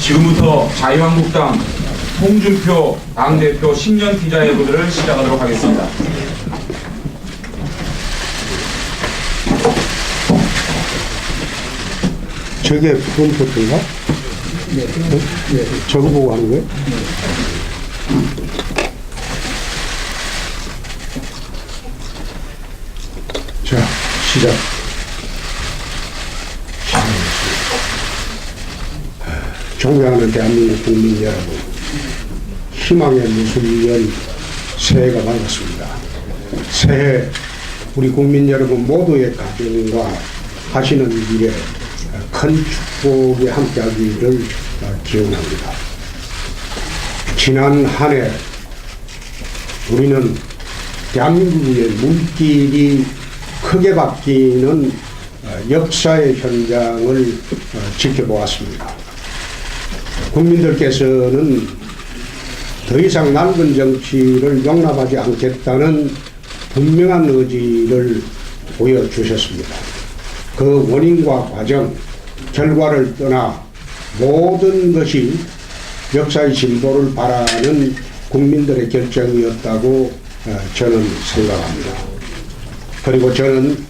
지금부터 자유한국당 홍준표 당대표 10년 기자회견을 시작하도록 하겠습니다. 저게 프롬프트인가? 네. 네. 저거 보고 하는 거예요? 자, 시작. 존경하는 대한민국 국민 여러분, 희망의 무술년 새해가 밝았습니다. 새해 우리 국민 여러분 모두의 가정과 하시는 일에 큰 축복이 함께하기를 기원합니다. 지난 한 해 우리는 대한민국의 물길이 크게 바뀌는 역사의 현장을 지켜보았습니다. 국민들께서는 더 이상 낡은 정치를 용납하지 않겠다는 분명한 의지를 보여주셨습니다. 그 원인과 과정, 결과를 떠나 모든 것이 역사의 진보를 바라는 국민들의 결정이었다고 저는 생각합니다. 그리고 저는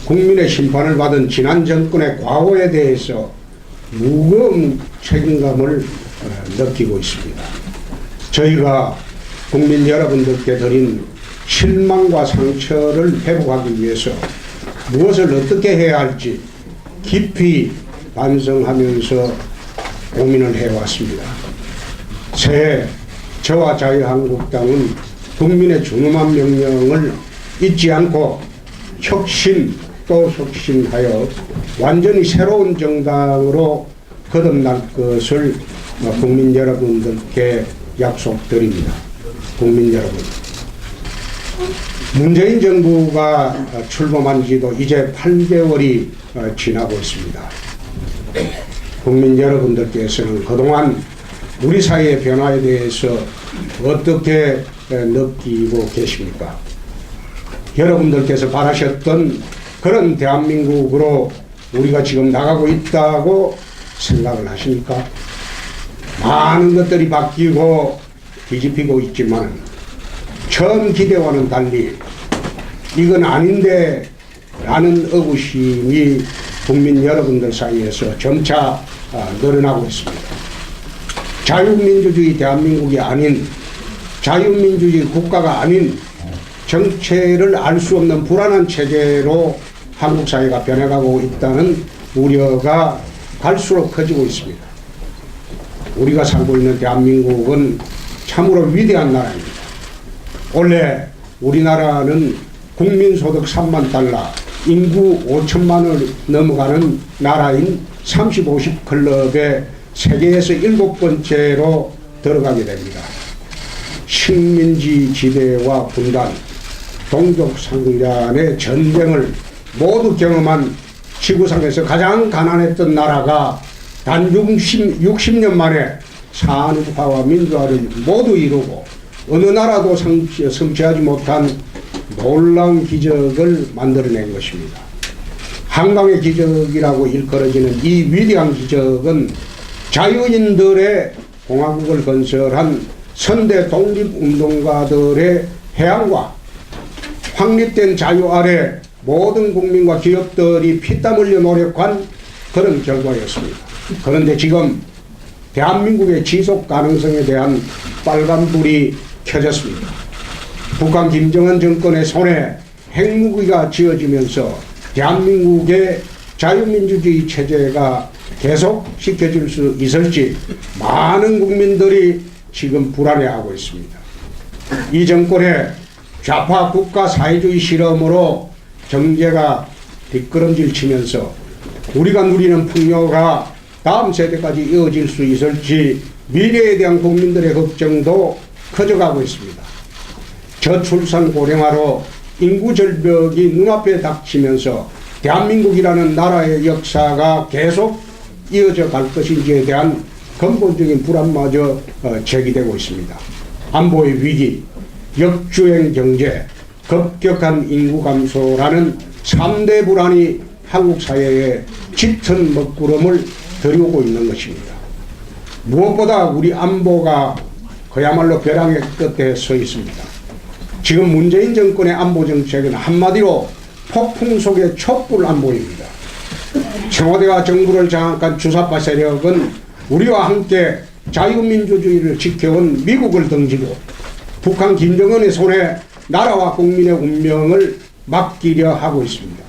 국민의 심판을 받은 지난 정권의 과오에 대해서 무거운 책임감을 느끼고 있습니다. 저희가 국민 여러분들께 드린 실망과 상처를 회복하기 위해서 무엇을 어떻게 해야 할지 깊이 반성하면서 고민을 해왔습니다. 새해 저와 자유한국당은 국민의 준엄한 명령을 잊지 않고 혁신 또 혁신하여 완전히 새로운 정당으로 거듭날 것을 국민 여러분들께 약속드립니다. 국민 여러분, 문재인 정부가 출범한 지도 이제 8개월이 지나고 있습니다. 국민 여러분들께서는 그동안 우리 사회의 변화에 대해서 어떻게 느끼고 계십니까? 여러분들께서 바라셨던 그런 대한민국으로 우리가 지금 나가고 있다고 생각을 하십니까? 많은 것들이 바뀌고 뒤집히고 있지만 처음 기대와는 달리 이건 아닌데 라는 의구심이 국민 여러분들 사이에서 점차 늘어나고 있습니다. 자유민주주의 대한민국이 아닌 자유민주주의 국가가 아닌 정체를 알 수 없는 불안한 체제로 한국 사회가 변해가고 있다는 우려가 갈수록 커지고 있습니다. 우리가 살고 있는 대한민국은 참으로 위대한 나라입니다. 원래 우리나라는 국민소득 3만 달러, 인구 5천만을 넘어가는 나라인 30, 50 클럽에 세계에서 7번째로 들어가게 됩니다. 식민지 지배와 분단, 동족 상잔의 전쟁을 모두 경험한 지구상에서 가장 가난했던 나라가 단 60년 만에 산업화와 민주화를 모두 이루고 어느 나라도 성취하지 못한 놀라운 기적을 만들어낸 것입니다. 한강의 기적이라고 일컬어지는 이 위대한 기적은 자유인들의 공화국을 건설한 선대 독립운동가들의 해안과 확립된 자유 아래 모든 국민과 기업들이 피땀 흘려 노력한 그런 결과였습니다. 그런데 지금 대한민국의 지속 가능성에 대한 빨간불이 켜졌습니다. 북한 김정은 정권의 손에 핵무기가 쥐어지면서 대한민국의 자유민주주의 체제가 계속 지켜질 수 있을지 많은 국민들이 지금 불안해하고 있습니다. 이 정권의 좌파 국가 사회주의 실험으로 경제가 뒷걸음질 치면서 우리가 누리는 풍요가 다음 세대까지 이어질 수 있을지 미래에 대한 국민들의 걱정도 커져가고 있습니다. 저출산 고령화로 인구 절벽이 눈앞에 닥치면서 대한민국이라는 나라의 역사가 계속 이어져 갈 것인지에 대한 근본적인 불안마저 제기되고 있습니다. 안보의 위기, 역주행 경제, 급격한 인구 감소라는 3대 불안이 한국 사회에 짙은 먹구름을 들이오고 있는 것입니다. 무엇보다 우리 안보가 그야말로 벼랑의 끝에 서 있습니다. 지금 문재인 정권의 안보 정책은 한마디로 폭풍 속의 촛불 안보입니다. 청와대와 정부를 장악한 주사파 세력은 우리와 함께 자유민주주의를 지켜온 미국을 등지고 북한 김정은의 손에 나라와 국민의 운명을 맡기려 하고 있습니다.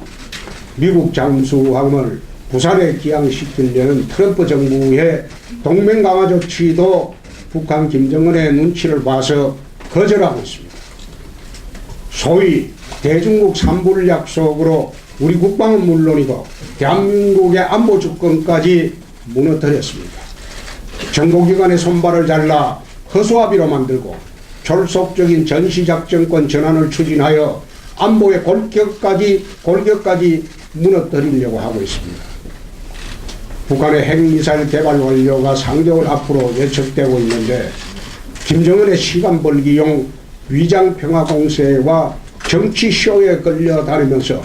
미국 잠수함을 부산에 기항시키려는 트럼프 정부의 동맹 강화 조치도 북한 김정은의 눈치를 봐서 거절하고 있습니다. 소위 대중국 삼불 약속으로 우리 국방은 물론이고 대한민국의 안보 주권까지 무너뜨렸습니다. 정보기관의 손발을 잘라 허수아비로 만들고 졸속적인 전시작전권 전환을 추진하여 안보의 골격까지 무너뜨리려고 하고 있습니다. 북한의 핵미사일 개발 완료가 상개월 앞으로 예측되고 있는데 김정은의 시간 벌기용 위장평화공세와 정치쇼에 끌려다니면서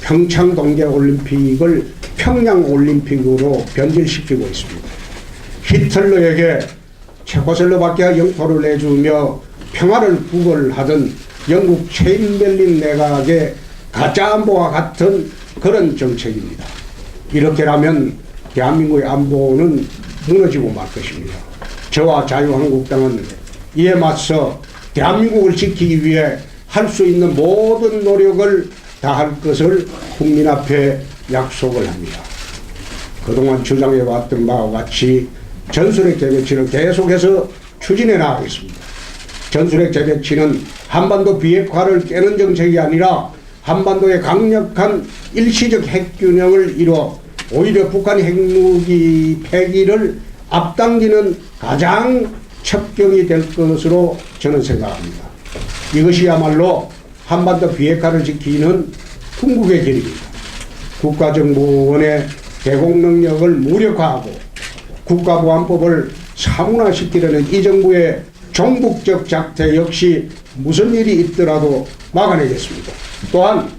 평창 동계올림픽을 평양올림픽으로 변질시키고 있습니다. 히틀러에게 체코슬로바키아 영토를 내주며 평화를 구걸하던 영국 체인벨린 내각의 가짜 안보와 같은 그런 정책입니다. 이렇게라면 대한민국의 안보는 무너지고 말 것입니다. 저와 자유한국당은 이에 맞서 대한민국을 지키기 위해 할 수 있는 모든 노력을 다할 것을 국민 앞에 약속을 합니다. 그동안 주장해왔던 바와 같이 전술핵 재배치를 계속해서 추진해 나가겠습니다. 전술핵 재배치는 한반도 비핵화를 깨는 정책이 아니라 한반도의 강력한 일시적 핵균형을 이뤄 오히려 북한 핵무기 폐기를 앞당기는 가장 첩경이 될 것으로 저는 생각합니다. 이것이야말로 한반도 비핵화를 지키는 궁극의 길입니다. 국가정보원의 대공 능력을 무력화하고 국가보안법을 사문화시키려는 이 정부의 종북적 작태 역시 무슨 일이 있더라도 막아내겠습니다. 또한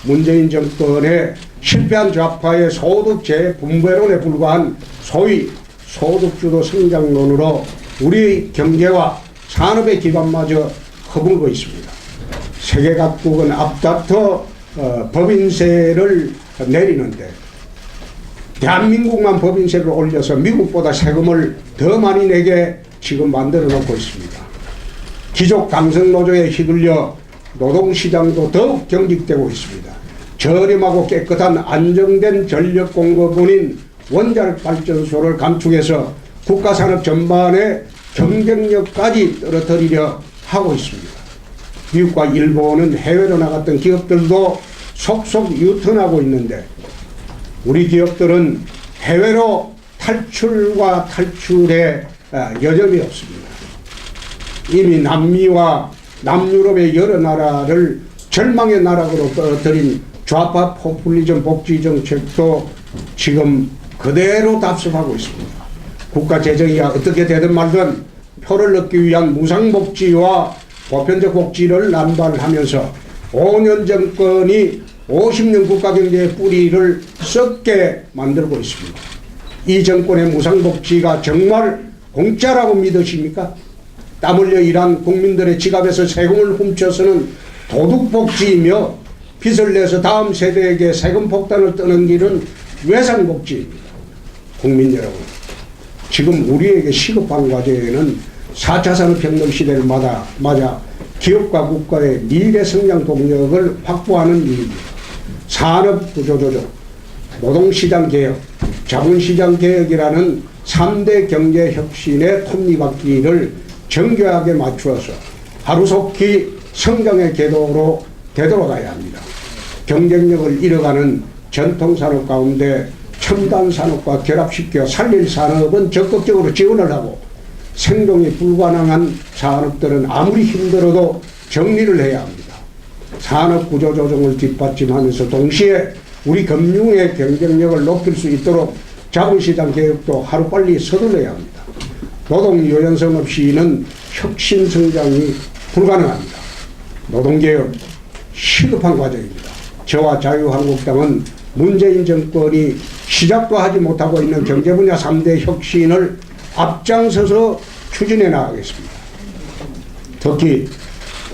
문재인 정권의 실패한 좌파의 소득 재분배론에 불과한 소위 소득주도 성장론으로 우리 경제와 산업의 기반마저 허물고 있습니다. 세계 각국은 앞다퉈 법인세를 내리는데 대한민국만 법인세를 올려서 미국보다 세금을 더 많이 내게 지금 만들어 놓고 있습니다. 기존 강성노조에 휘둘려 노동시장도 더욱 경직되고 있습니다. 저렴하고 깨끗한 안정된 전력 공급원인 원자력 발전소를 감축해서 국가산업 전반의 경쟁력까지 떨어뜨리려 하고 있습니다. 미국과 일본은 해외로 나갔던 기업들도 속속 유턴하고 있는데 우리 기업들은 해외로 탈출과 탈출에 여념이 없습니다. 이미 남미와 남유럽의 여러 나라를 절망의 나락으로 떨어뜨린 좌파 포퓰리즘 복지 정책도 지금 그대로 답습하고 있습니다. 국가 재정이 어떻게 되든 말든 표를 얻기 위한 무상복지와 보편적 복지를 남발하면서 5년 정권이 50년 국가경제의 뿌리를 썩게 만들고 있습니다. 이 정권의 무상복지가 정말 공짜라고 믿으십니까? 땀 흘려 일한 국민들의 지갑에서 세금을 훔쳐서는 도둑복지이며 빚을 내서 다음 세대에게 세금 폭탄을 뜨는 길은 외상복지입니다. 국민 여러분, 지금 우리에게 시급한 과제는 4차 산업혁명 시대를 맞아 기업과 국가의 미래 성장 동력을 확보하는 일입니다. 산업구조조정, 노동시장 개혁, 자본시장 개혁이라는 3대 경제혁신의 톱니바퀴를 정교하게 맞추어서 하루속히 성장의 궤도로 되돌아가야 합니다. 경쟁력을 잃어가는 전통산업 가운데 첨단산업과 결합시켜 살릴 산업은 적극적으로 지원을 하고 생존이 불가능한 산업들은 아무리 힘들어도 정리를 해야 합니다. 산업구조조정을 뒷받침하면서 동시에 우리 금융의 경쟁력을 높일 수 있도록 자본시장 개혁도 하루빨리 서둘러야 합니다. 노동 유연성 없이는 혁신 성장이 불가능합니다. 노동개혁 시급한 과정입니다. 저와 자유한국당은 문재인 정권이 시작도 하지 못하고 있는 경제 분야 3대 혁신을 앞장서서 추진해 나가겠습니다. 특히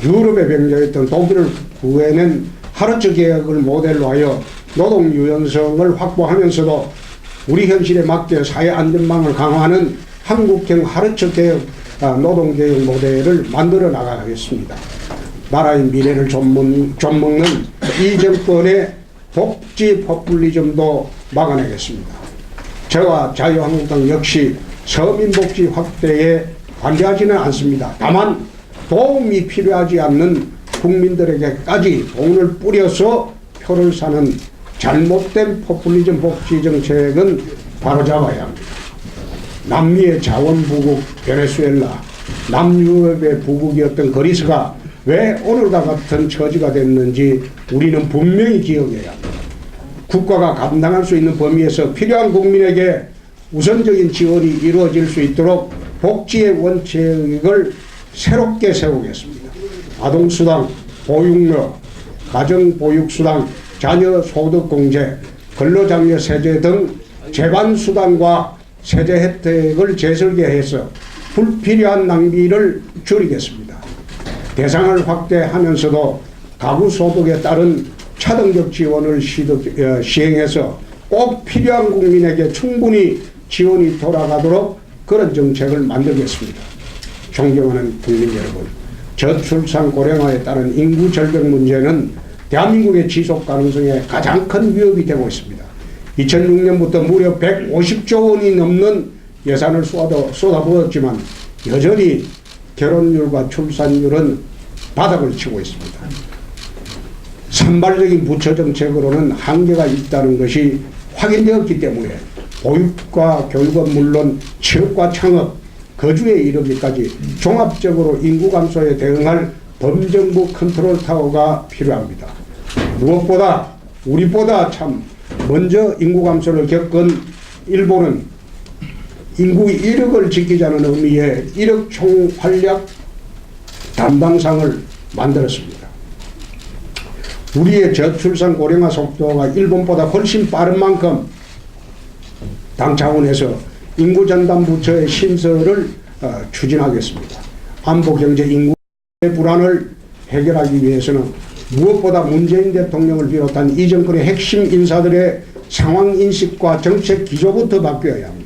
유럽에 병행했던 독일을 구해낸 하르츠 계획을 모델로 하여 노동 유연성을 확보하면서도 우리 현실에 맞게 사회 안전망을 강화하는 한국형 하르츠 개혁 노동개혁 모델을 만들어 나가겠습니다. 나라의 미래를 좀먹는 이 정권의 복지 포퓰리즘도 막아내겠습니다. 저와 자유한국당 역시 서민복지 확대에 반대하지는 않습니다. 다만 도움이 필요하지 않는 국민들에게까지 돈을 뿌려서 표를 사는 잘못된 포퓰리즘 복지 정책은 바로잡아야 합니다. 남미의 자원부국 베네수엘라, 남유럽의 부국이었던 그리스가 왜 오늘과 같은 처지가 됐는지 우리는 분명히 기억해야 합니다. 국가가 감당할 수 있는 범위에서 필요한 국민에게 우선적인 지원이 이루어질 수 있도록 복지의 원칙을 새롭게 세우겠습니다. 아동수당, 보육료, 가정보육수당, 자녀소득공제, 근로장려세제 등 재반수당과 세제 혜택을 재설계해서 불필요한 낭비를 줄이겠습니다. 대상을 확대하면서도 가구소득에 따른 차등적 지원을 시행해서 꼭 필요한 국민에게 충분히 지원이 돌아가도록 그런 정책을 만들겠습니다. 존경하는 국민 여러분, 저출산 고령화에 따른 인구 절벽 문제는 대한민국의 지속 가능성에 가장 큰 위협이 되고 있습니다. 2006년부터 무려 150조 원이 넘는 예산을 쏟아부었지만 여전히 결혼율과 출산율은 바닥을 치고 있습니다. 산발적인 부처 정책으로는 한계가 있다는 것이 확인되었기 때문에 보육과 교육은 물론 취업과 창업, 거주에 이르기까지 종합적으로 인구 감소에 대응할 범정부 컨트롤 타워가 필요합니다. 무엇보다 우리보다 참 먼저 인구 감소를 겪은 일본은 인구 1억을 지키자는 의미의 1억 총활약 담당상을 만들었습니다. 우리의 저출산 고령화 속도가 일본보다 훨씬 빠른 만큼 당 차원에서 인구전담부처의 신설을 추진하겠습니다. 안보, 경제, 인구의 불안을 해결하기 위해서는 무엇보다 문재인 대통령을 비롯한 이 정권의 핵심 인사들의 상황인식과 정책 기조부터 바뀌어야 합니다.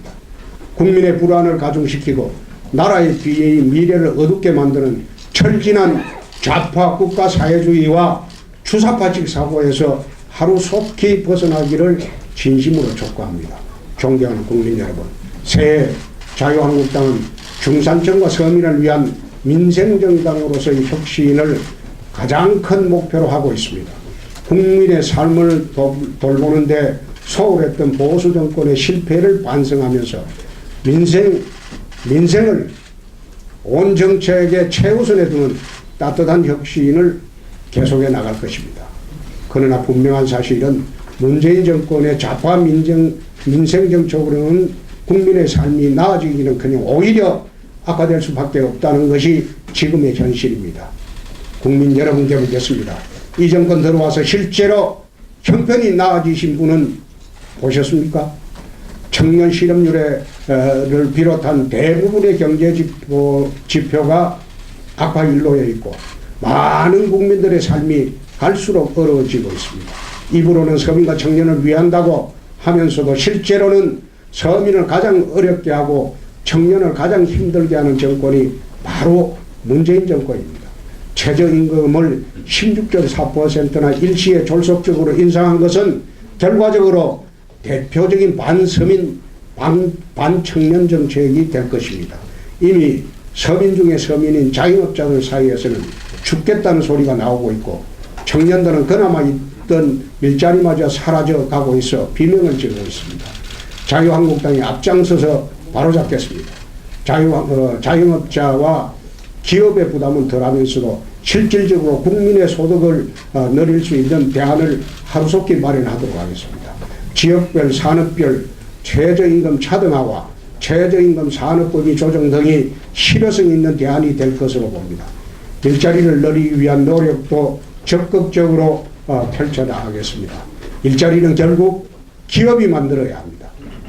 국민의 불안을 가중시키고 나라의 미래를 어둡게 만드는 철진한 좌파 국가사회주의와 주사파식 사고에서 하루속히 벗어나기를 진심으로 촉구합니다. 존경하는 국민 여러분, 새해 자유한국당은 중산층과 서민을 위한 민생정당으로서의 혁신을 가장 큰 목표로 하고 있습니다. 국민의 삶을 돌보는데 소홀했던 보수 정권의 실패를 반성하면서 민생을 온 정책의 최우선에 두는 따뜻한 혁신을 계속해 나갈 것입니다. 그러나 분명한 사실은 문재인 정권의 좌파 민생 정책으로는 국민의 삶이 나아지기는커녕 오히려 악화될 수밖에 없다는 것이 지금의 현실입니다. 국민 여러분께 묻겠습니다. 이 정권 들어와서 실제로 형편이 나아지신 분은 보셨습니까? 청년 실업률을 비롯한 대부분의 경제 지표가 악화 일로에 있고 많은 국민들의 삶이 갈수록 어려워지고 있습니다. 입으로는 서민과 청년을 위한다고 하면서도 실제로는 서민을 가장 어렵게 하고 청년을 가장 힘들게 하는 정권이 바로 문재인 정권입니다. 최저임금을 16.4%나 일시에 졸속적으로 인상한 것은 결과적으로 대표적인 반서민, 반청년 정책이 될 것입니다. 이미 서민 중에 서민인 자영업자들 사이에서는 죽겠다는 소리가 나오고 있고 청년들은 그나마 있던 일자리마저 사라져 가고 있어 비명을 지르고 있습니다. 자유한국당이 앞장서서 바로잡겠습니다. 자영업자와 기업의 부담은 덜하면서도 실질적으로 국민의 소득을 늘릴 수 있는 대안을 하루속히 마련하도록 하겠습니다. 지역별, 산업별 최저임금 차등화와 최저임금 산업법의 조정 등이 실효성 있는 대안이 될 것으로 봅니다. 일자리를 늘리기 위한 노력도 적극적으로 펼쳐나가겠습니다. 일자리는 결국 기업이 만들어야 합니다.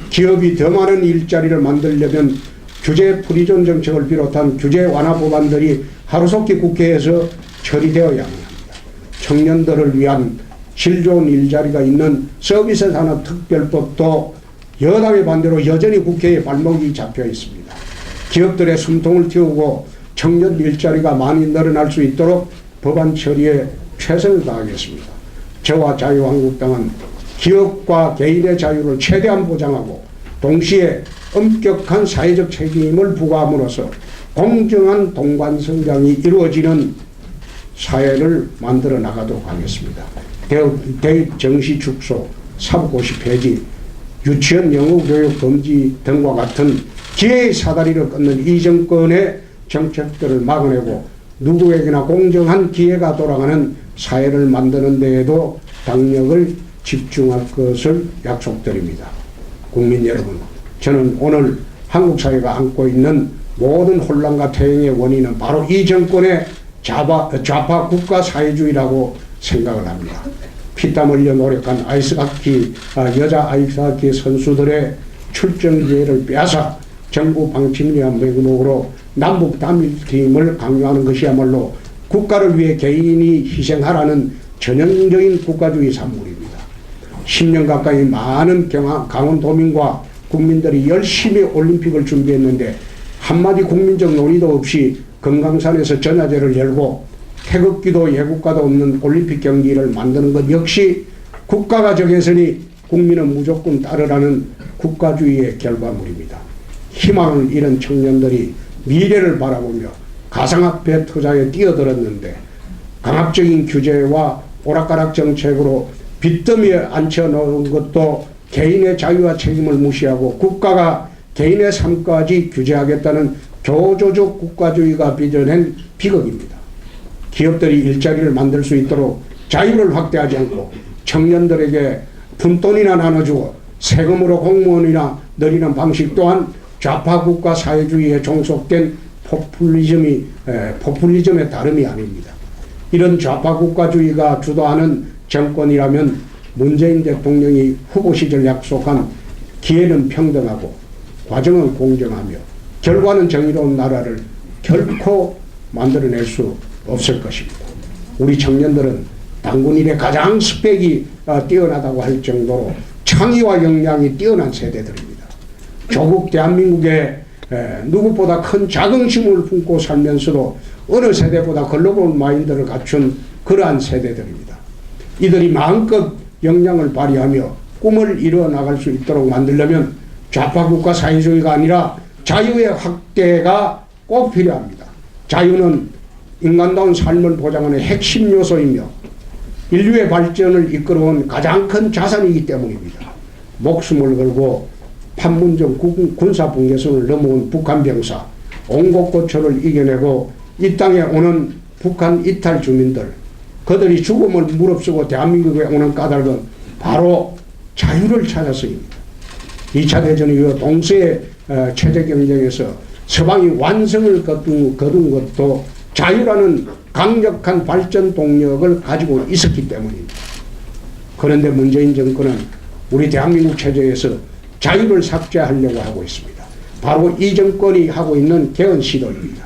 기업이 더 많은 일자리를 만들려면 규제 프리존 정책을 비롯한 규제 완화 법안들이 하루속히 국회에서 처리되어야만 합니다. 청년들을 위한 질 좋은 일자리가 있는 서비스 산업 특별법도 여당의 반대로 여전히 국회에 발목이 잡혀 있습니다. 기업들의 숨통을 틔우고 청년 일자리가 많이 늘어날 수 있도록 법안 처리에 최선을 다하겠습니다. 저와 자유한국당은 기업과 개인의 자유를 최대한 보장하고 동시에 엄격한 사회적 책임을 부과함으로써 공정한 동반성장이 이루어지는 사회를 만들어 나가도록 하겠습니다. 대입 정시 축소, 사법고시 폐지, 유치원 영어교육 금지 등과 같은 기회의 사다리를 끊는 이 정권의 정책들을 막아내고 누구에게나 공정한 기회가 돌아가는 사회를 만드는 데에도 당력을 집중할 것을 약속드립니다. 국민 여러분, 저는 오늘 한국 사회가 안고 있는 모든 혼란과 퇴행의 원인은 바로 이 정권의 좌파 국가 사회주의라고 생각을 합니다. 피땀 흘려 노력한 여자 아이스하키 선수들의 출전 기회를 빼앗아 정부 방침이란 명목으로 남북 단일팀을 강요하는 것이야말로 국가를 위해 개인이 희생하라는 전형적인 국가주의 산물입니다. 10년 가까이 많은 강원도민과 국민들이 열심히 올림픽을 준비했는데 한마디 국민적 논의도 없이 금강산에서 전야제를 열고 태극기도 예국가도 없는 올림픽 경기를 만드는 것 역시 국가가 정했으니 국민은 무조건 따르라는 국가주의의 결과물입니다. 희망을 잃은 청년들이 미래를 바라보며 가상화폐 투자에 뛰어들었는데 강압적인 규제와 오락가락 정책으로 빚더미에 앉혀놓은 것도 개인의 자유와 책임을 무시하고 국가가 개인의 삶까지 규제하겠다는 교조적 국가주의가 빚어낸 비극입니다. 기업들이 일자리를 만들 수 있도록 자유를 확대하지 않고 청년들에게 푼돈이나 나눠주고 세금으로 공무원이나 늘리는 방식 또한 좌파 국가 사회주의에 종속된 포퓰리즘의 다름이 아닙니다. 이런 좌파 국가주의가 주도하는 정권이라면 문재인 대통령이 후보 시절 약속한 기회는 평등하고 과정은 공정하며 결과는 정의로운 나라를 결코 만들어낼 수 없을 것입니다. 우리 청년들은 당군 일에 가장 스펙이 뛰어나다고 할 정도로 창의와 역량이 뛰어난 세대들입니다. 조국 대한민국에 누구보다 큰 자긍심을 품고 살면서도 어느 세대보다 글로벌 마인드를 갖춘 그러한 세대들입니다. 이들이 마음껏 역량을 발휘하며 꿈을 이루어 나갈 수 있도록 만들려면 좌파국가 사회주의가 아니라 자유의 확대가 꼭 필요합니다. 자유는 인간다운 삶을 보장하는 핵심 요소이며 인류의 발전을 이끌어온 가장 큰 자산이기 때문입니다. 목숨을 걸고 판문점 군사분계선을 넘어온 북한 병사, 온곡고초를 이겨내고 이 땅에 오는 북한 이탈 주민들, 그들이 죽음을 무릅쓰고 대한민국에 오는 까닭은 바로 자유를 찾아서입니다. 2차 대전 이후 동서의 체제 경쟁에서 서방이 완성을 거둔 것도 자유라는 강력한 발전 동력을 가지고 있었기 때문입니다. 그런데 문재인 정권은 우리 대한민국 체제에서 자유를 삭제하려고 하고 있습니다. 바로 이 정권이 하고 있는 개헌 시도입니다.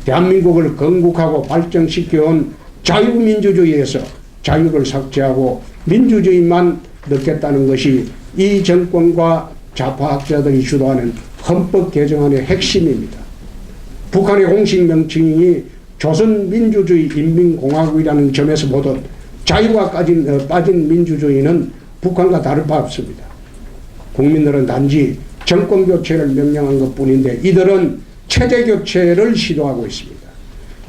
대한민국을 건국하고 발전시켜온 자유민주주의에서 자유를 삭제하고 민주주의만 넣겠다는 것이 이 정권과 좌파학자들이 주도하는 헌법 개정안의 핵심입니다. 북한의 공식 명칭이 조선민주주의 인민공화국이라는 점에서 보듯 자유가 빠진 민주주의는 북한과 다를 바 없습니다. 국민들은 단지 정권교체를 명령한 것뿐인데 이들은 체제교체를 시도하고 있습니다.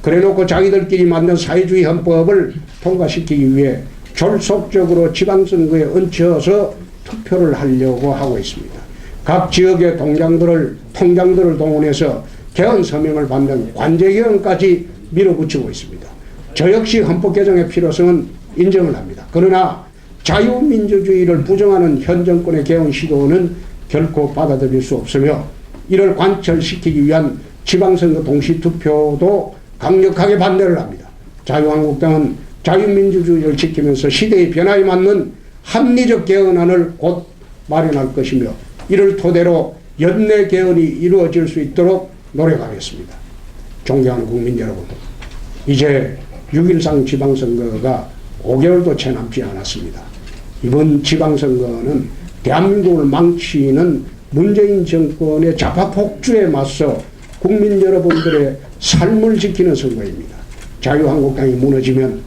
그래놓고 자기들끼리 만든 사회주의 헌법을 통과시키기 위해 졸속적으로 지방선거에 얹혀서 투표를 하려고 하고 있습니다. 각 지역의 통장들을 동원해서 개헌 서명을 받는 관제개헌까지 밀어붙이고 있습니다. 저 역시 헌법 개정의 필요성은 인정을 합니다. 그러나 자유민주주의를 부정하는 현 정권의 개헌 시도는 결코 받아들일 수 없으며 이를 관철시키기 위한 지방선거 동시투표도 강력하게 반대를 합니다. 자유한국당은 자유민주주의를 지키면서 시대의 변화에 맞는 합리적 개헌안을 곧 마련할 것이며 이를 토대로 연내 개헌이 이루어질 수 있도록 노력하겠습니다. 존경하는 국민 여러분, 이제 6.13 지방선거가 5개월도 채 남지 않았습니다. 이번 지방선거는 대한민국을 망치는 문재인 정권의 좌파 폭주에 맞서 국민 여러분들의 삶을 지키는 선거입니다. 자유한국당이 무너지면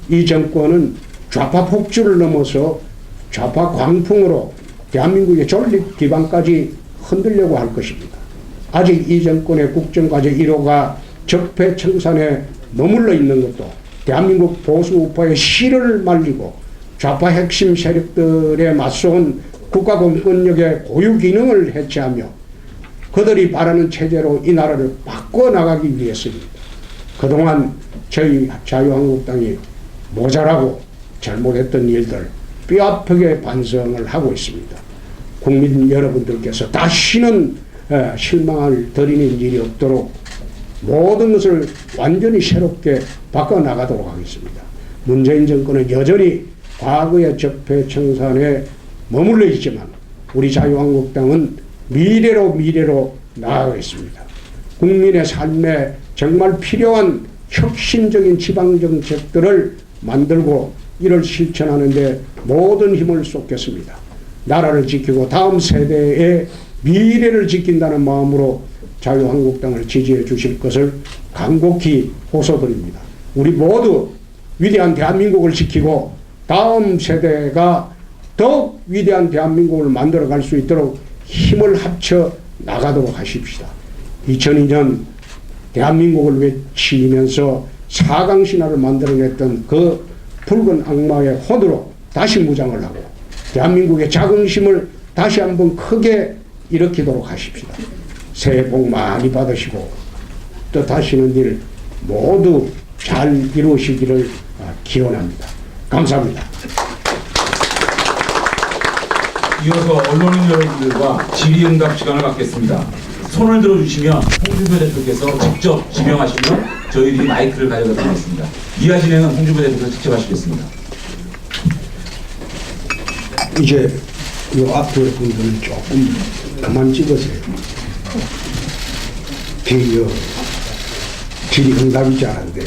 이 정권은 좌파 폭주를 넘어서 좌파 광풍으로 대한민국의 존립 기반까지 흔들려고 할 것입니다. 아직 이 정권의 국정과제 1호가 적폐청산에 머물러 있는 것도 대한민국 보수 우파의 실을 말리고 좌파 핵심 세력들에 맞서온 국가공권력의 고유 기능을 해체하며 그들이 바라는 체제로 이 나라를 바꿔나가기 위해서입니다. 그동안 저희 자유한국당이 모자라고 잘못했던 일들 뼈아프게 반성을 하고 있습니다. 국민 여러분들께서 다시는 실망을 드리는 일이 없도록 모든 것을 완전히 새롭게 바꿔나가도록 하겠습니다. 문재인 정권은 여전히 과거의 적폐청산에 머물러 있지만 우리 자유한국당은 미래로 나아가겠습니다. 국민의 삶에 정말 필요한 혁신적인 지방정책들을 만들고 이를 실천하는 데 모든 힘을 쏟겠습니다. 나라를 지키고 다음 세대의 미래를 지킨다는 마음으로 자유한국당을 지지해 주실 것을 간곡히 호소드립니다. 우리 모두 위대한 대한민국을 지키고 다음 세대가 더욱 위대한 대한민국을 만들어갈 수 있도록 힘을 합쳐 나가도록 하십시다. 2002년 대한민국을 외치면서 사강신화를 만들어냈던 그 붉은 악마의 호두로 다시 무장을 하고 대한민국의 자긍심을 다시 한번 크게 일으키도록 하십시다. 새해 복 많이 받으시고 뜻하시는 일 모두 잘 이루시기를 기원합니다. 감사합니다. 이어서 언론인 여러분들과 질의응답 시간을 갖겠습니다. 손을 들어주시면 홍준표 대표께서 직접 지명하시면 저희들이 마이크를 가져가겠습니다. 이하 진행은 홍준표 대표께서 직접 하시겠습니다. 이제 이 앞에 분들은 조금 그만 찍으세요. 뒤에 질의응답이 잘 안 돼요.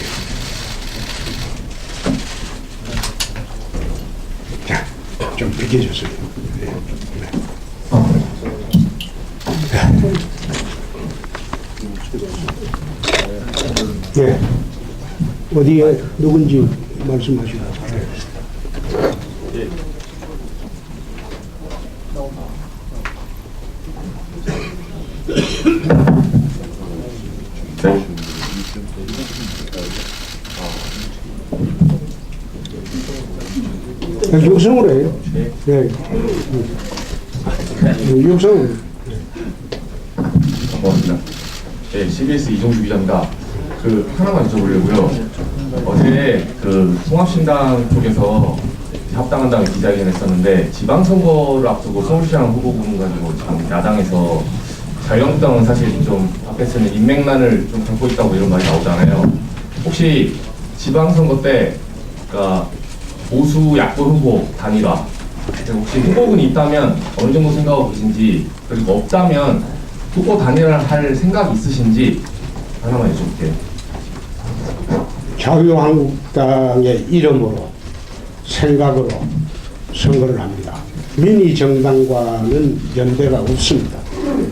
자, 좀 비켜주세요. 네. 어디에 누군지 말씀하시고. 네. 육성으로 해요. 네. 육성으로. 고맙습니다. 네, CBS 이종주 기자입니다. 하나만 여쭤보려고요. 어제 통합신당 쪽에서 합당한다는 기자회견을 했었는데 지방선거를 앞두고 서울시장 후보군 가지고 지금 야당에서 자유한국당은 사실 좀 밖에서는 인맥난을 좀 겪고 있다고 이런 말이 나오잖아요. 혹시 지방선거 때 보수 야권 후보 단일화 혹시 후보군이 있다면 어느 정도 생각하고 계신지, 그리고 없다면 후보 단일화를 할 생각이 있으신지 하나만 여쭤볼게요. 자유한국당의 이름으로 생각으로 선거를 합니다. 민의 정당과는 연대가 없습니다.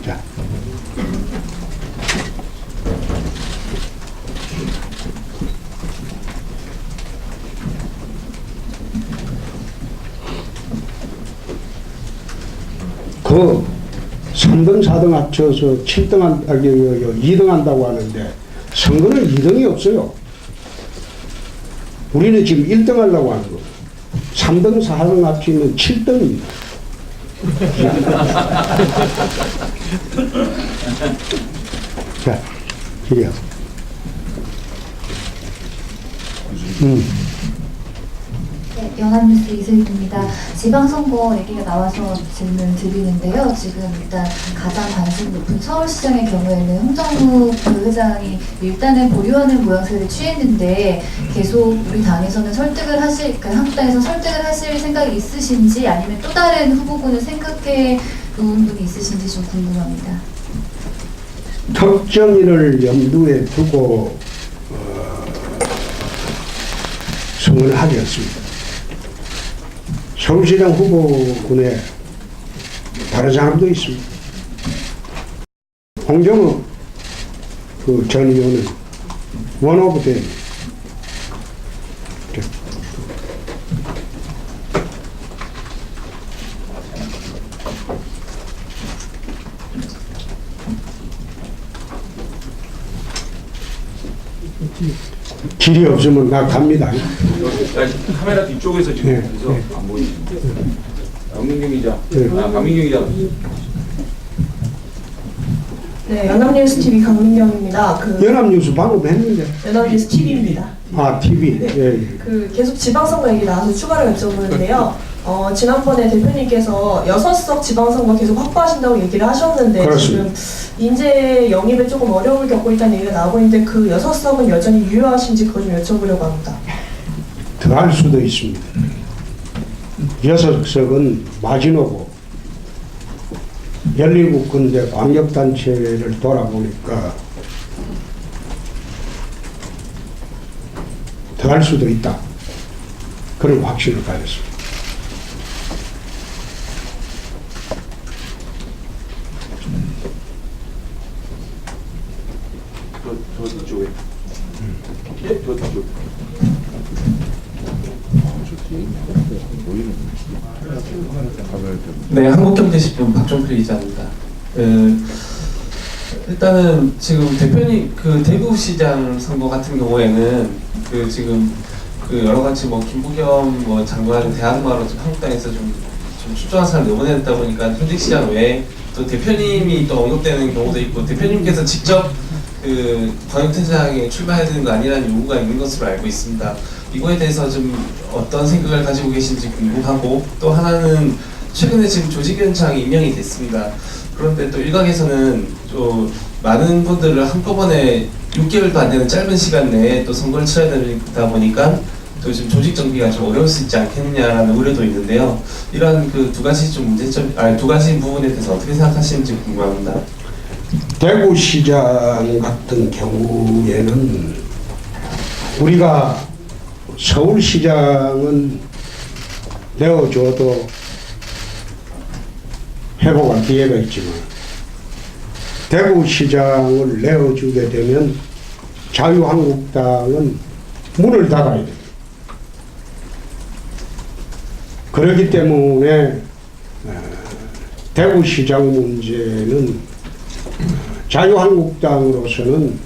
자. 그 3등, 4등 합쳐서 7등 2등 한다고 하는데 선거는 2등이 없어요. 우리는 지금 1등 하려고 하는 거예요. 3등, 4등 합치면 7등입니다. 자, 이래요. 네, 연합뉴스 이슬입니다. 지방선거 얘기가 나와서 질문 드리는데요. 지금 일단 가장 관심 높은 서울시장의 경우에는 홍정욱 그 회장이 일단은 보류하는 모양새를 취했는데 계속 우리 당에서는 설득을 하실, 그러니까 한국당에서 설득을 하실 생각이 있으신지 아니면 또 다른 후보군을 생각해 놓은 분이 있으신지 좀 궁금합니다. 특정인을 염두에 두고 선거를 하지 않습니다. 서울시장 후보군에 다른 사람도 있습니다. 홍정욱 그 전 의원은 원 오브 댐. 길이 없으면 나 갑니다. 카메라 뒤쪽에서 지금 네, 그래서 네. 안 보이십니다. 박민경 기자. 네. 박민경 기자. 네, 연합뉴스 TV 강민경입니다. 연합뉴스 방금 했는데. 연합뉴스 TV입니다. 아, TV. 네. 예. 계속 지방선거 얘기 나와서 추가로 여쭤보는데요. 지난번에 대표님께서 6석 지방선거 계속 확보하신다고 얘기를 하셨는데 그렇습니다. 지금 인재 영입에 조금 어려움을 겪고 있다는 얘기가 나오고 있는데 그 6석은 여전히 유효하신지 그거 좀 여쭤보려고 합니다. 더 할 수도 있습니다. 6석은 마지노고 17군데 광역단체를 돌아보니까 더 할 수도 있다. 그런 확신을 가졌습니다. 저 뒤쪽에. 예, 저 뒤쪽. 네, 한국경제신문 박종필 기자입니다. 일단은 지금 대표님 그 대구시장 선거 같은 경우에는 그 지금 그 여러 가지 뭐 김부겸 뭐 장관을 대항마로 좀 한국당에서 좀 출중한 사람을 내보냈다 보니까 현직시장 외에 또 대표님이 또 언급되는 경우도 있고 대표님께서 직접 그 광역단체장에 출마해야 되는 거 아니라는 요구가 있는 것으로 알고 있습니다. 이거에 대해서 좀 어떤 생각을 가지고 계신지 궁금하고 또 하나는 최근에 지금 조직위원장이 임명이 됐습니다. 그런데 또 일각에서는 좀 많은 분들을 한꺼번에 6개월도 안 되는 짧은 시간 내에 또 선거를 치러야 되다 보니까 또 지금 조직 정비가 좀 어려울 수 있지 않겠느냐라는 우려도 있는데요. 이런 그 두 가지 좀 문제점, 두 가지 부분에 대해서 어떻게 생각하시는지 궁금합니다. 대구시장 같은 경우에는 우리가 서울시장은 내어줘도 회복할 기회가 있지만 대구시장을 내어주게 되면 자유한국당은 문을 닫아야 됩니다. 그렇기 때문에 대구시장 문제는 자유한국당으로서는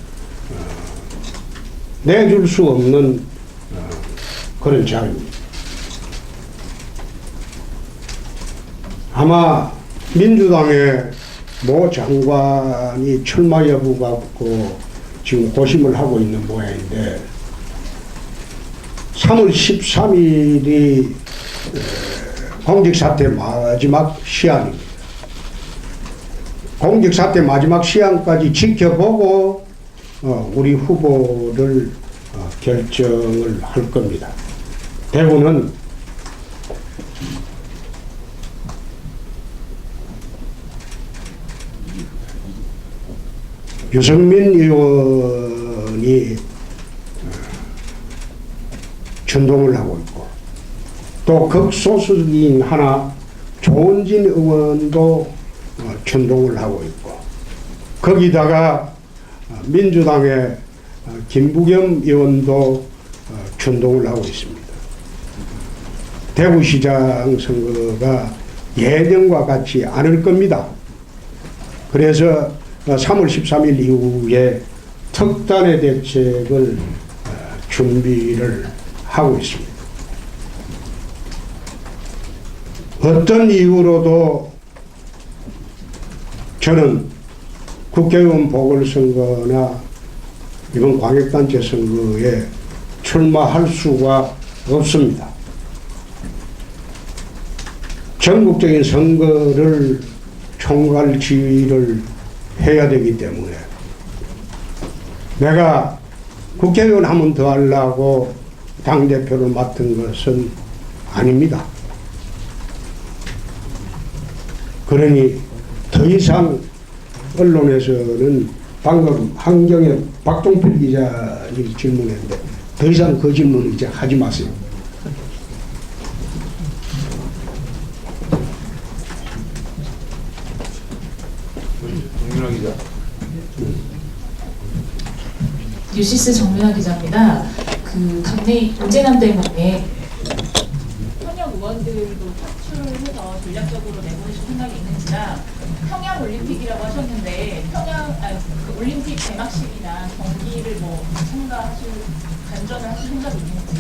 내줄 수 없는 그런 자유입니다. 아마 민주당의 모 장관이 출마 여부 갖고 지금 고심을 하고 있는 모양인데 3월 13일이 공직사퇴 마지막 시한입니다. 공직사퇴 마지막 시한까지 지켜보고 우리 후보를 결정을 할 겁니다. 대구는 유승민 의원이 전동을 하고 있고 또 극소수인 하나 조은진 의원도 전동을 하고 있고 거기다가 민주당의 김부겸 의원도 전동을 하고 있습니다. 대구시장 선거가 예년과 같지 않을 겁니다. 그래서 3월 13일 이후에 특단의 대책을 준비를 하고 있습니다. 어떤 이유로도 저는 국회의원 보궐선거나 이번 광역단체 선거에 출마할 수가 없습니다. 전국적인 선거를 총괄 지휘를 해야 되기 때문에 내가 국회의원 한 번 더 하려고 당대표를 맡은 것은 아닙니다. 그러니 더 이상 언론에서는 방금 한경의 박종필 기자님이 질문했는데 더 이상 그 질문 이제 하지 마세요. 정윤아 기자. 뉴시스 정민아 기자입니다. 그 당내 문재남 때문에 현역 의원들도 탈출해서 전략적으로 내보내실 생각이 있는지나 평양 올림픽이라고 하셨는데 그 올림픽 개막식이나 경기를 뭐 참가하실 간전을 하실 생각이 있는지.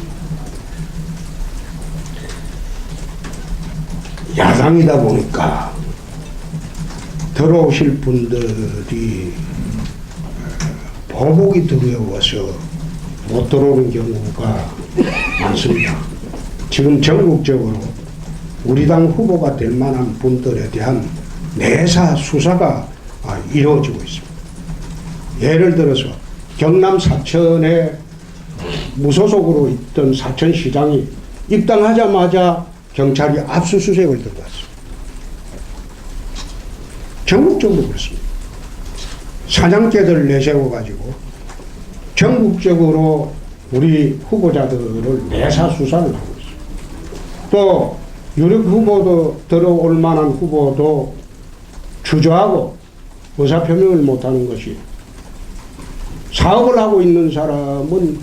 야당이다 보니까 들어오실 분들이 보복이 두려워서 못 들어오는 경우가 많습니다. 지금 전국적으로 우리 당 후보가 될 만한 분들에 대한 내사 수사가 이루어지고 있습니다. 예를 들어서 경남 사천에 무소속으로 있던 사천시장이 입당하자마자 경찰이 압수수색을 들어갔습니다. 전국적으로 그렇습니다. 사냥개들 내세워가지고 전국적으로 우리 후보자들을 내사 수사를 하고 있습니다. 또 유력 후보도 들어올 만한 후보도 주저하고 의사표명을 못하는 것이, 사업을 하고 있는 사람은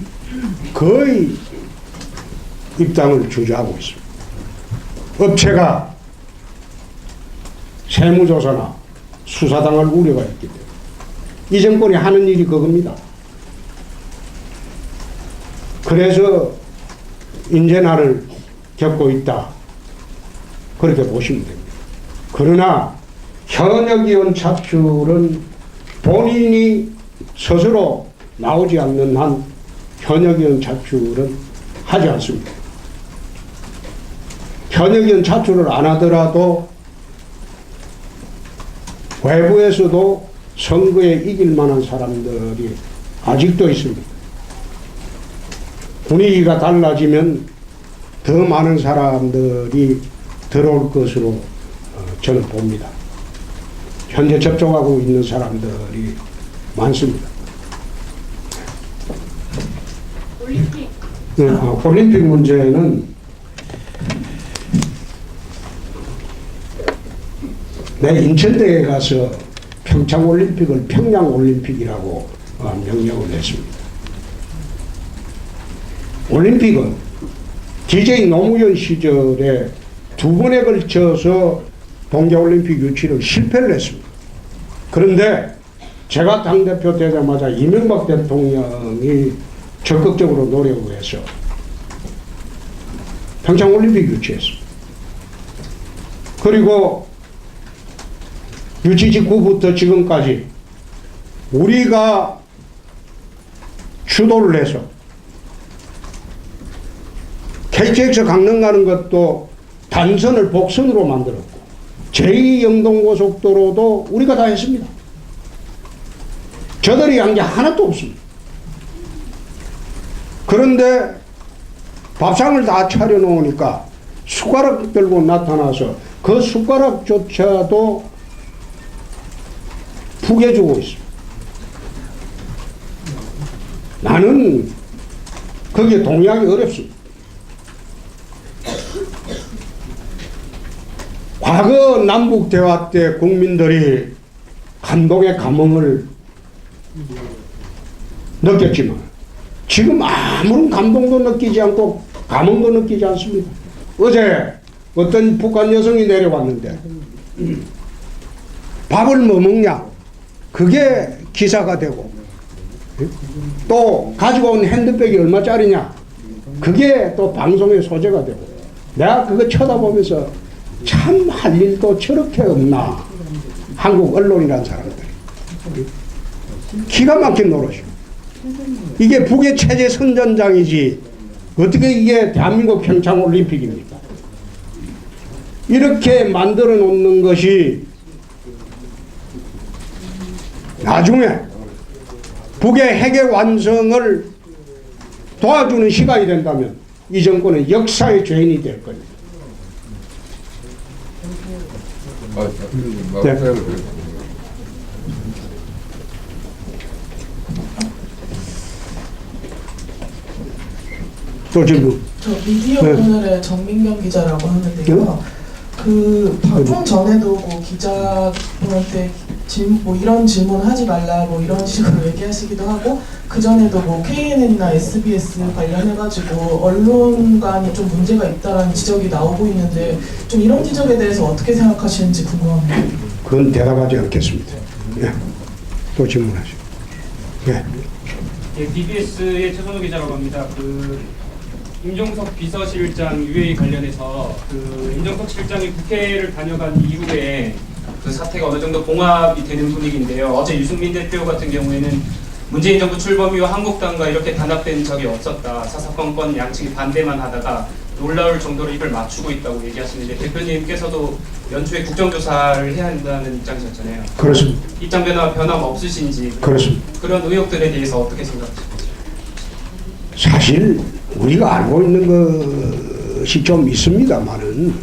거의 입당을 주저하고 있습니다. 업체가 세무조사나 수사당할 우려가 있기 때문에 이 정권이 하는 일이 그겁니다. 그래서 인재난을 겪고 있다, 그렇게 보시면 됩니다. 그러나 현역의원 차출은 본인이 스스로 나오지 않는 한 현역의원 차출은 하지 않습니다. 현역의원 차출을 안 하더라도 외부에서도 선거에 이길 만한 사람들이 아직도 있습니다. 분위기가 달라지면 더 많은 사람들이 들어올 것으로 저는 봅니다. 현재 접촉하고 있는 사람들이 많습니다. 올림픽 문제는 내 인천대에 가서 평창올림픽을 평양올림픽이라고 명명을 했습니다. 올림픽은 DJ 노무현 시절에 2번에 걸쳐서 동계올림픽 유치를 실패를 했습니다. 그런데 제가 당대표 되자마자 이명박 대통령이 적극적으로 노력을 해서 평창올림픽 유치했습니다. 그리고 유치 직후부터 지금까지 우리가 주도를 해서 KTX 강릉 가는 것도 단선을 복선으로 만들었고 제2영동고속도로도 우리가 다 했습니다. 저들이 한 게 하나도 없습니다. 그런데 밥상을 다 차려놓으니까 숟가락 들고 나타나서 그 숟가락조차도 푸게주고 있습니다. 나는 거기에 동의하기 어렵습니다. 과거 남북대화 때 국민들이 감동의 감흥을 느꼈지만 지금 아무런 감동도 느끼지 않고 감흥도 느끼지 않습니다. 어제 어떤 북한 여성이 내려왔는데 밥을 뭐 먹냐, 그게 기사가 되고, 또 가지고 온 핸드백이 얼마짜리냐, 그게 또 방송의 소재가 되고, 내가 그거 쳐다보면서 참 할 일도 저렇게 없나, 한국 언론이란 사람들이. 기가 막힌 노릇이고, 이게 북의 체제 선전장이지 어떻게 이게 대한민국 평창올림픽입니까? 이렇게 만들어 놓는 것이 나중에 북의 핵의 완성을 도와주는 시간이 된다면 이 정권은 역사의 죄인이 될 겁니다. 네. 또 질문. 저 미디어 네. 오늘의 정민경 기자라고 하는데요. 그 방송 전에도 뭐 기자분한테 뭐 이런 질문 하지 말라 뭐 이런 식으로 얘기하시기도 하고, 그 전에도 뭐 KNN이나 SBS 관련해가지고 언론관이 좀 문제가 있다라는 지적이 나오고 있는데, 좀 이런 지적에 대해서 어떻게 생각하시는지 궁금합니다. 그건 대답하지 않겠습니다. 예. 또 질문하시오. 예. 예, BBS의 최선우 기자라고 합니다. 임종석 비서실장 유해 관련해서 임종석 실장이 국회를 다녀간 이후에 그 사태가 어느 정도 봉합이 되는 분위기인데요. 어제 유승민 대표 같은 경우에는 문재인 정부 출범 이후 한국당과 이렇게 단합된 적이 없었다. 사사건건 양측이 반대만 하다가 놀라울 정도로 입을 맞추고 있다고 얘기하시는데, 대표님께서도 연초에 국정조사를 해야 한다는 입장이셨잖아요. 그렇습니다. 입장 변화 없으신지, 그렇습니다. 그런 의혹들에 대해서 어떻게 생각하십니까? 사실 우리가 알고 있는 것이 좀 있습니다만은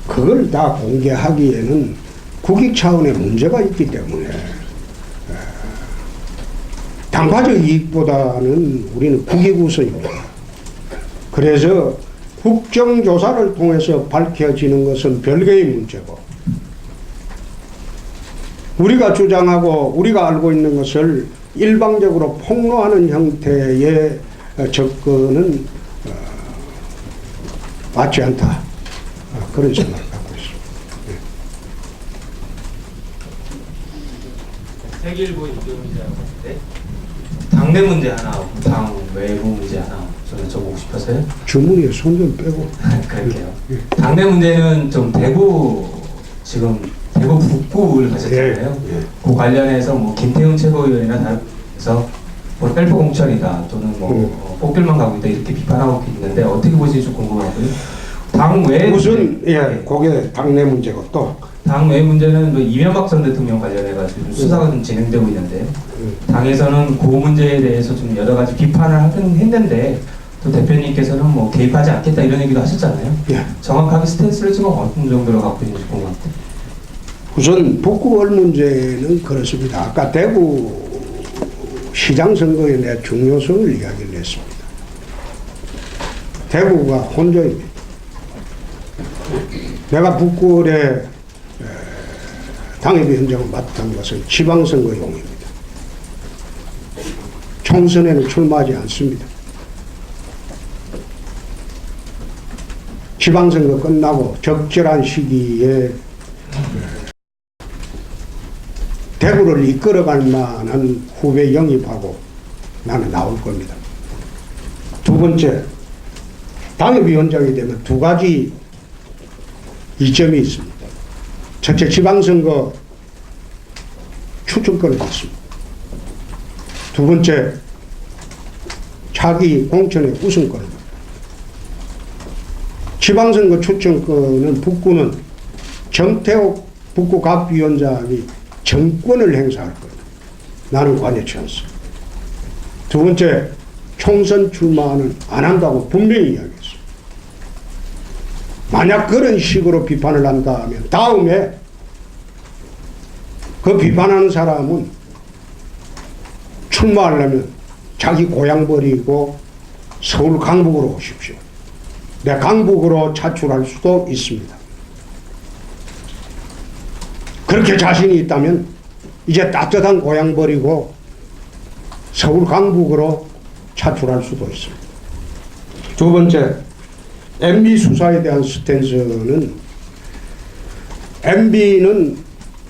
그걸 다 공개하기에는 국익 차원의 문제가 있기 때문에 당파적 이익보다는 우리는 국익 우선입니다. 그래서 국정조사를 통해서 밝혀지는 것은 별개의 문제고, 우리가 주장하고 우리가 알고 있는 것을 일방적으로 폭로하는 형태의 접근은 맞지 않다. 그런 생각을 갖고 있습니다. 세계일보 이경훈이라고 하는데, 당내 문제 하나, 당 외부 문제 하나 좀 여쭤보고 싶어서요. 주머니에 손 좀 빼고. 그럴게요. 당내 문제는 좀 대구 북구를 가셨잖아요. 그 관련해서 뭐 김태훈 최고위원이나 다해서 뭐 셀프 공천이다 또는 뭐 뽑길만 가고 있다 이렇게 비판하고 있는데, 어떻게 보시는지 좀 궁금하고요. 당 외 무슨 그게 당내 문제고, 또 당 외 문제는 뭐 이명박 전 대통령 관련해가지고 수사가 좀 진행되고 있는데, 당에서는 그 문제에 대해서 좀 여러 가지 비판을 하긴 했는데, 또 대표님께서는 뭐 개입하지 않겠다 이런 얘기도 하셨잖아요. 정확하게 스탠스를 지금 어느 정도로 갖고 있는지 궁금합니다. 우선 북구을 문제는 그렇습니다. 아까 대구 시장 선거에 대한 중요성을 이야기를 했습니다. 대구가 혼전입니다. 내가 북구을에 당협위원장을 맡은 것은 지방선거용입니다. 총선에는 출마하지 않습니다. 지방선거 끝나고 적절한 시기에 대구를 이끌어갈 만한 후배 영입하고 나는 나올 겁니다. 두 번째, 당협위원장이 되면 두 가지 이점이 있습니다. 첫째, 지방선거 추천권을 받습니다. 두 번째, 차기 공천의 우선권을 받습니다. 지방선거 추천권은 북구는 정태욱 북구갑위원장이 정권을 행사할 겁니다. 나는 관여치 않습니다. 두 번째, 총선 출마는 안 한다고 분명히 이야기했습니다. 만약 그런 식으로 비판을 한다면 다음에 그 비판하는 사람은 출마하려면 자기 고향 버리고 서울 강북으로 오십시오. 내 강북으로 차출할 수도 있습니다. 그렇게 자신이 있다면 이제 따뜻한 고향 버리고 서울 강북으로 차출할 수도 있습니다. 두 번째, MB 수사에 대한 스탠스는, MB는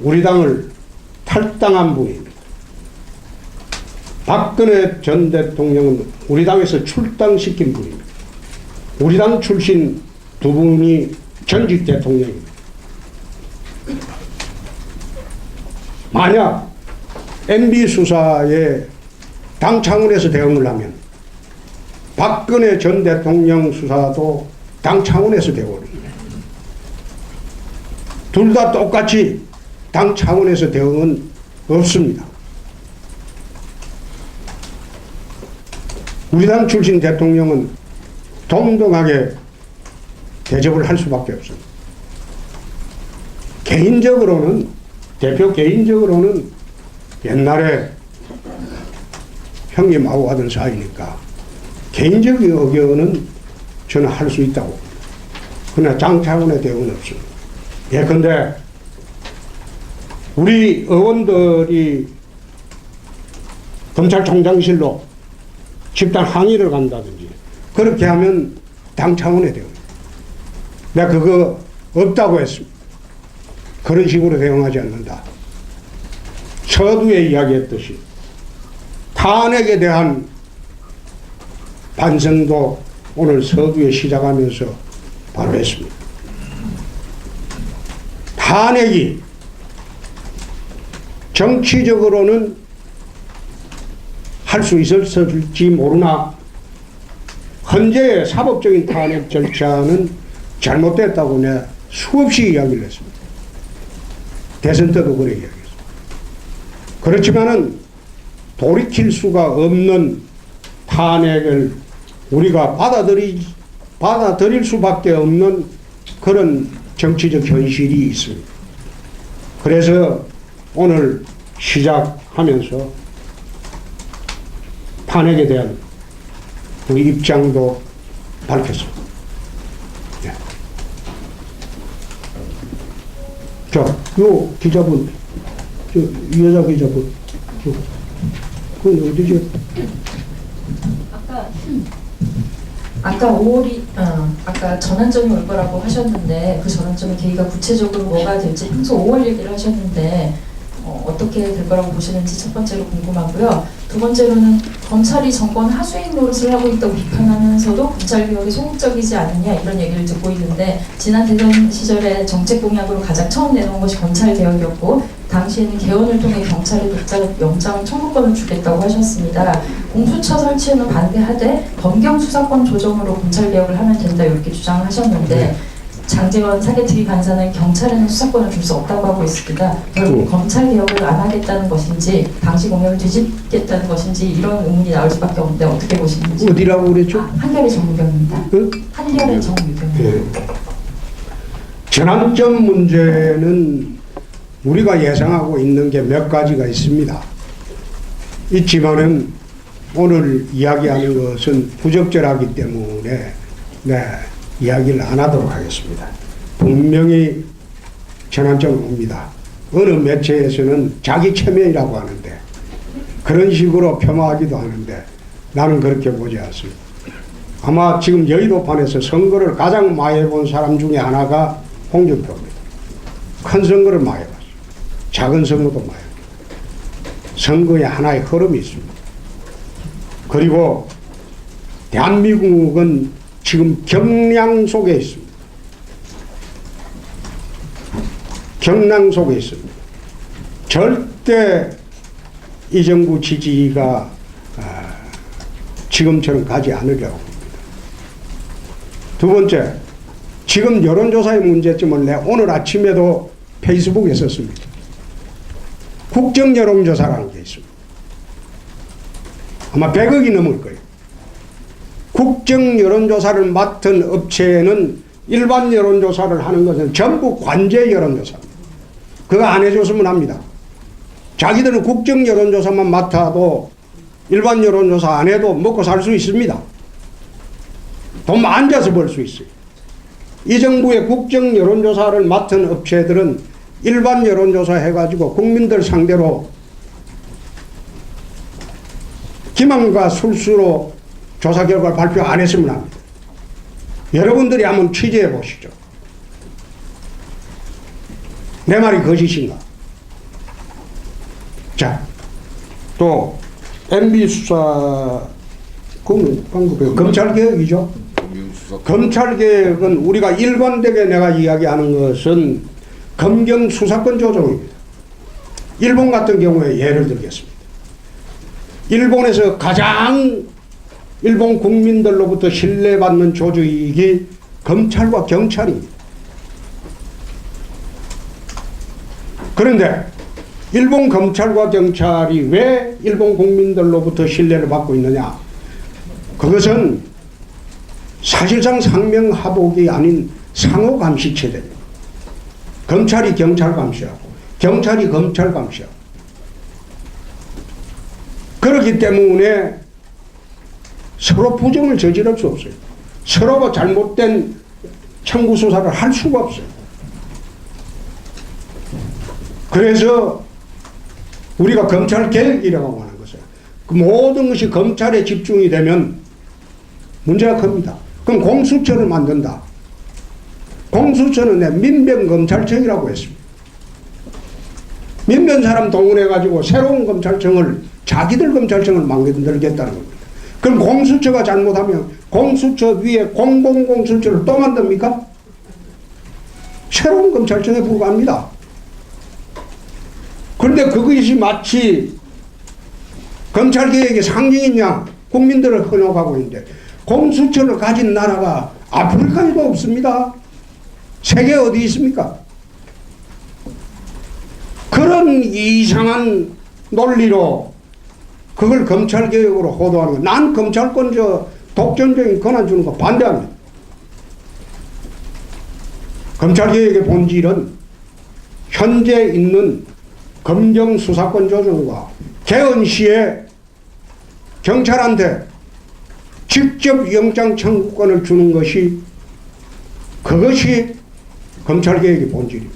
우리 당을 탈당한 분입니다. 박근혜 전 대통령은 우리 당에서 출당시킨 분입니다. 우리 당 출신 두 분이 전직 대통령입니다. 만약 MB 수사에 당 차원에서 대응을 하면 박근혜 전 대통령 수사도 당 차원에서 되거든요. 둘 다 똑같이 당 차원에서 대응은 없습니다. 우리 당 출신 대통령은 동등하게 대접을 할 수밖에 없습니다. 개인적으로는, 대표 개인적으로는 옛날에 형님하고 하던 사이니까 개인적인 의견은 저는 할 수 있다고 봅니다. 그러나 당 차원의 대응은 없습니다. 예컨대 우리 의원들이 검찰총장실로 집단 항의를 간다든지 그렇게 하면 당 차원의 대응. 내가 그거 없다고 했습니다. 그런 식으로 대응하지 않는다. 서두에 이야기했듯이 탄핵에 대한 반성도 오늘 서두에 시작하면서 바로 했습니다. 탄핵이 정치적으로는 할 수 있을지 모르나 현재의 사법적인 탄핵 절차는 잘못됐다고 내가 수없이 이야기를 했습니다. 대선 때도 그래 이야기했습니다. 그렇지만은 돌이킬 수가 없는 탄핵을 우리가 받아들일 수밖에 없는 그런 정치적 현실이 있습니다. 그래서 오늘 시작하면서 탄핵에 대한 우리 입장도 밝혔습니다. 네. 자, 요 기자분, 여자 기자분, 그건 어디죠? 아까 전환점이 올 거라고 하셨는데 그 전환점의 계기가 구체적으로 뭐가 될지 평소 5월 얘기를 하셨는데 어떻게 될 거라고 보시는지 첫 번째로 궁금하고요. 두 번째로는 검찰이 정권 하수인 노릇을 하고 있다고 비판하면서도 검찰개혁이 소극적이지 않느냐 이런 얘기를 듣고 있는데 지난 대선 시절에 정책 공약으로 가장 처음 내놓은 것이 검찰개혁이었고 당시에는 개헌을 통해 경찰에 독자 영장 청구권을 주겠다고 하셨습니다. 공수처 설치에는 반대하되 검경 수사권 조정으로 검찰개혁을 하면 된다 이렇게 주장을 하셨는데 장제원 사개특위 간사는 경찰에는 수사권을 줄 수 없다고 하고 있습니다. 결국 검찰 개혁을 안 하겠다는 것인지 당시 공약을 뒤집겠다는 것인지 이런 의문이 나올 수밖에 없는데 어떻게 보시는지. 어디라고 그랬죠? 한겨레 정유경입니다. 한겨레 정유경입니다. 네. 전환점 문제는 우리가 예상하고 있는 게 몇 가지가 있습니다. 있지만은 오늘 이야기하는 것은 부적절하기 때문에 이야기를 안 하도록 하겠습니다. 분명히 전환점은 옵니다. 어느 매체에서는 자기 체면이라고 하는데 그런 식으로 폄하하기도 하는데 나는 그렇게 보지 않습니다. 아마 지금 여의도판에서 선거를 가장 많이 해본 사람 중에 하나가 홍준표입니다. 큰 선거를 많이 해봤어요. 작은 선거도 많이 해봤어요. 선거에 하나의 흐름이 있습니다. 그리고 대한민국은 지금 경랑 속에 있습니다. 경랑 속에 있습니다. 절대 이 정부 지지가 지금처럼 가지 않으려고 합니다. 두 번째, 지금 여론조사의 문제점을 내가 오늘 아침에도 페이스북에 썼습니다. 국정여론조사라는 게 있습니다. 아마 100억이 넘을 거예요. 국정여론조사를 맡은 업체는 일반 여론조사를 하는 것은 전부 관제 여론조사입니다. 그거 안 해줬으면 합니다. 자기들은 국정여론조사만 맡아도 일반 여론조사 안 해도 먹고 살 수 있습니다. 돈 앉아서 벌 수 있어요. 이 정부의 국정여론조사를 맡은 업체들은 일반 여론조사 해가지고 국민들 상대로 기만과 술수로 조사 결과를 발표 안 했으면 합니다. 여러분들이 한번 취재해 보시죠. 내 말이 거짓인가? 자, 또 MB 수사 방금 검찰개혁이죠. 검찰개혁은 우리가 일관되게 내가 이야기하는 것은 검경 수사권 조정입니다. 일본 같은 경우에 예를 들겠습니다. 일본에서 가장 일본 국민들로부터 신뢰받는 조직이 검찰과 경찰입니다. 그런데 일본 검찰과 경찰이 왜 일본 국민들로부터 신뢰를 받고 있느냐? 그것은 사실상 상명하복이 아닌 상호감시 체제입니다. 검찰이 경찰 감시하고 경찰이 검찰 감시하고. 그렇기 때문에 서로 부정을 저지를 수 없어요. 서로가 잘못된 청구 수사를 할 수가 없어요. 그래서 우리가 검찰 개혁이라고 하는 것은 그 모든 것이 검찰에 집중이 되면 문제가 큽니다. 그럼 공수처를 만든다. 공수처는 민변검찰청이라고 했습니다. 민변 사람 동원해가지고 새로운 검찰청을, 자기들 검찰청을 만들겠다는 겁니다. 그럼 공수처가 잘못하면 공수처 위에 공공공수처를 또 만듭니까? 새로운 검찰청에 불과합니다. 그런데 그것이 마치 검찰개혁의 상징인 양 국민들을 현혹하고 있는데, 공수처를 가진 나라가 아프리카에도 없습니다. 세계 어디 있습니까? 그런 이상한 논리로 그걸 검찰개혁으로 호도하는 거. 난 검찰권 독점적인 권한 주는 거 반대합니다. 검찰개혁의 본질은 현재 있는 검경수사권 조정과 개헌 시에 경찰한테 직접 영장 청구권을 주는 것이, 그것이 검찰개혁의 본질입니다.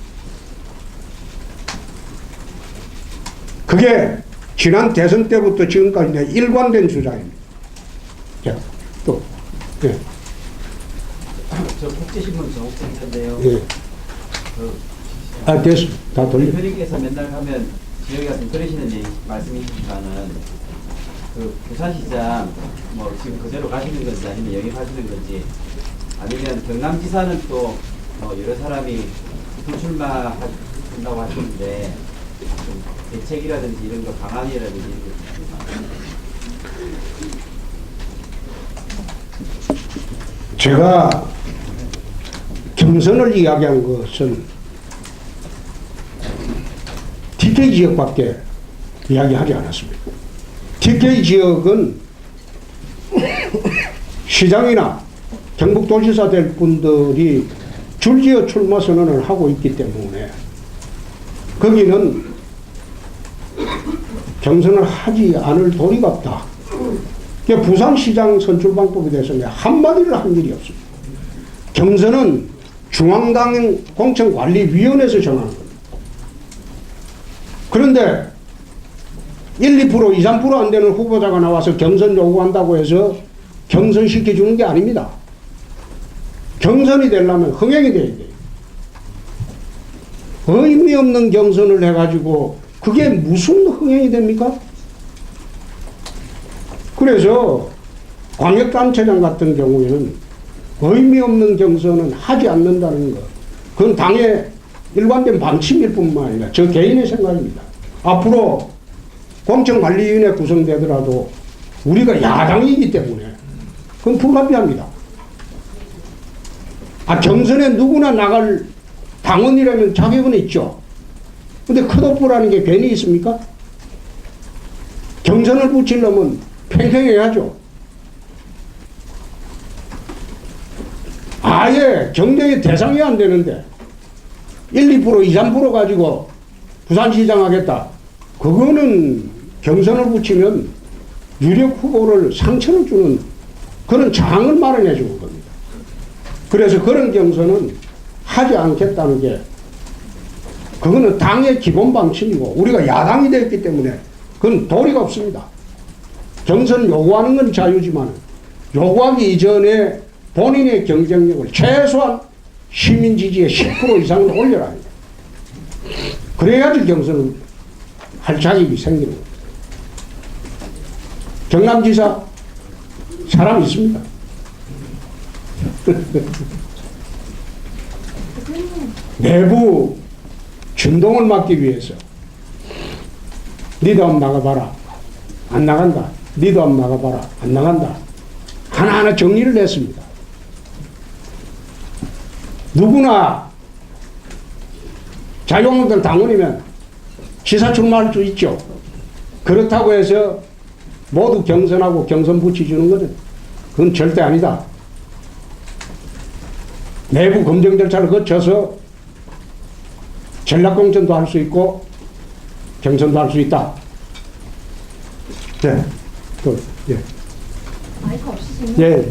그게 지난 대선 때부터 지금까지 일관된 주장입니다. 자, 또, 예. 저 국제신문 정옥센터인데요. 예. 됐어. 다 돌려. 대표님께서 맨날 가면 지역에 가서 그러시는 말씀이시지만은 그 부산시장 뭐 지금 그대로 가시는 건지 아니면 영입하시는 건지, 아니면 경남지사는 또 여러 사람이 불출마한다고 하시는데 좀 대책이라든지 이런 거, 방안이라든지 이런 거 있습니까? 제가 경선을 이야기한 것은 TK 지역밖에 이야기하지 않았습니다. TK 지역은 시장이나 경북도지사 될 분들이 줄지어 출마 선언을 하고 있기 때문에 거기는 경선을 하지 않을 도리가 없다. 부산시장 선출방법에 대해서 한마디를 한 일이 없습니다. 경선은 중앙당 공천관리위원회에서 정하는 겁니다. 그런데 1, 2%, 2, 3% 안 되는 후보자가 나와서 경선 요구한다고 해서 경선시켜주는 게 아닙니다. 경선이 되려면 흥행이 돼야 돼요. 의미 없는 경선을 해가지고 그게 무슨 흥행이 됩니까? 그래서 광역단체장 같은 경우에는 의미 없는 경선은 하지 않는다는 것, 그건 당의 일관된 방침일 뿐만 아니라 저 개인의 생각입니다. 앞으로 공천관리위원회 구성되더라도 우리가 야당이기 때문에 그건 불가피합니다. 경선에 누구나 나갈 당원이라면 자격은 있죠. 근데 컷오프라는 게 괜히 있습니까? 경선을 붙이려면 팽팽해야죠. 아예 경쟁의 대상이 안 되는데 1, 2%, 2, 3% 가지고 부산시장 하겠다. 그거는 경선을 붙이면 유력 후보를 상처를 주는 그런 장을 마련해 주는 겁니다. 그래서 그런 경선은 하지 않겠다는 게, 그거는 당의 기본 방침이고 우리가 야당이 됐기 때문에 그건 도리가 없습니다. 경선 요구하는 건 자유지만 요구하기 이전에 본인의 경쟁력을 최소한 시민 지지의 10% 이상을 올려라 합니다. 그래야지 경선은 할 자격이 생기는 겁니다. 경남지사 사람 있습니다. 내부 진동을 막기 위해서 니도 한번 나가봐라, 안 나간다. 니도 한번 나가봐라, 안 나간다. 하나하나 정리를 했습니다. 누구나 자유한국당 당원이면 지사 출마할 수 있죠. 그렇다고 해서 모두 경선하고 경선 붙여주는 것은 그건 절대 아니다. 내부 검증 절차를 거쳐서 전략공천도 할 수 있고 경선도 할 수 있다. 네. 또, 예. 마이크 없으시면 예.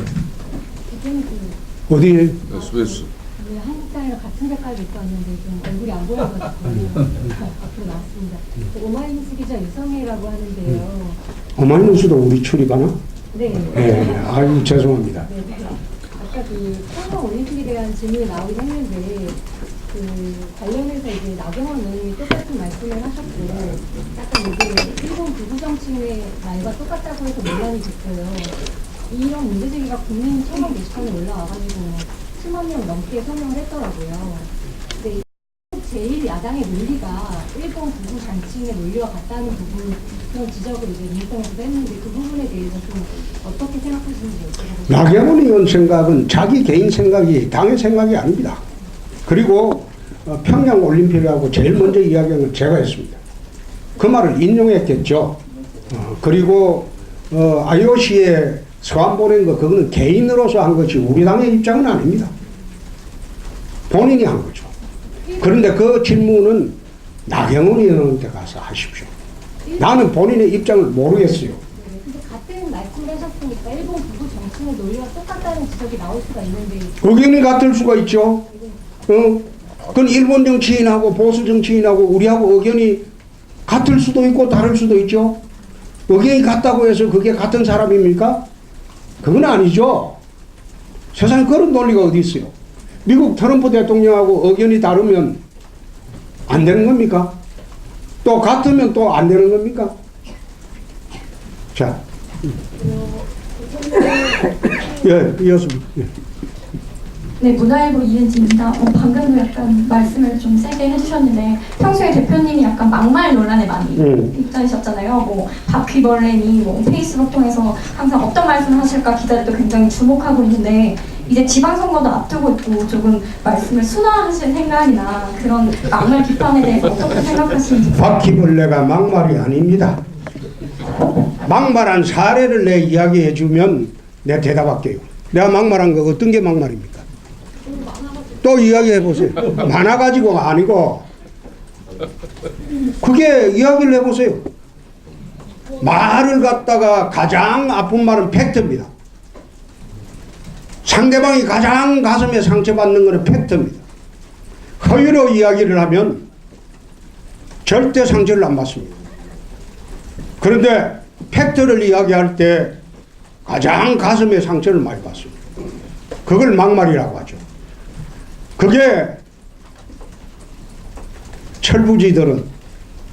어디? SBS. 한국당이랑 같은 색깔도 입고 왔는데 좀 얼굴이 안 보여가지고 앞으로 나왔습니다. 오마이뉴스 기자 유성혜라고 하는데요. 오마이뉴스도 우리 출입하나? 네. 네. 아유 죄송합니다. 네. 아까 그 평양 올림픽에 대한 질문이 나오긴 했는데 그 관련해서 이제 나경원 의원이 똑같은 말씀을 하셨고 약간 이게 일본 극우 정치인의 말과 똑같다고 해서 논란이 됐어요. 이런 문제 제기가 국민 청원 게시판에 올라와가지고 10만 명 넘게 서명을 했더라고요. 근데 제1야당의 논리가 일본 극우 정치인의 논리와 같다는 부분 그런 지적을 이제 민주당에서도 했는데 그 부분에 대해서 좀 어떻게 생각하시는지 여쭤보겠습니다. 나경원 의원 생각은 자기 개인 생각이 당의 생각이 아닙니다. 그리고 평양 올림픽하고 제일 먼저 이야기한 건 제가 했습니다. 그 말을 인용했겠죠. 그리고 IOC에 서한 보낸 거 그거는 개인으로서 한 것이 우리 당의 입장은 아닙니다. 본인이 한 거죠. 그런데 그 질문은 나경원 의원한테 가서 하십시오. 나는 본인의 입장을 모르겠어요. 근데 같은 말씀을 하셨으니까 일본 극우 정치인의 논리와 똑같다는 지적이 나올 수가 있는데 의견이 같을 수가 있죠. 그건 일본 정치인하고 보수 정치인하고 우리하고 의견이 같을 수도 있고 다를 수도 있죠. 의견이 같다고 해서 그게 같은 사람입니까? 그건 아니죠. 세상에 그런 논리가 어디 있어요. 미국 트럼프 대통령하고 의견이 다르면 안 되는 겁니까? 또 같으면 또 안 되는 겁니까? 자, 예, 이어서. 예. 네, 문화일보 이은지입니다. 방금도 약간 말씀을 좀 세게 해주셨는데 평소에 대표님이 약간 막말 논란에 많이 입장이셨잖아요. 뭐 바퀴벌레니 뭐 페이스북 통해서 항상 어떤 말씀을 하실까 기자들도 굉장히 주목하고 있는데 이제 지방선거도 앞두고 있고 조금 말씀을 순화하실 생각이나 그런 막말 비판에 대해서 어떻게 생각하시는지. 바퀴벌레가 막말이 아닙니다. 막말한 사례를 내 이야기해주면 내가 대답할게요. 내가 막말한 거 어떤 게 막말입니까? 또 이야기해보세요. 많아가지고가 아니고 그게 이야기를 해보세요. 말을 갖다가 가장 아픈 말은 팩트입니다. 상대방이 가장 가슴에 상처받는 것은 팩트입니다. 허위로 이야기를 하면 절대 상처를 안 받습니다. 그런데 팩트를 이야기할 때 가장 가슴에 상처를 많이 받습니다. 그걸 막말이라고 하죠. 그게 철부지들은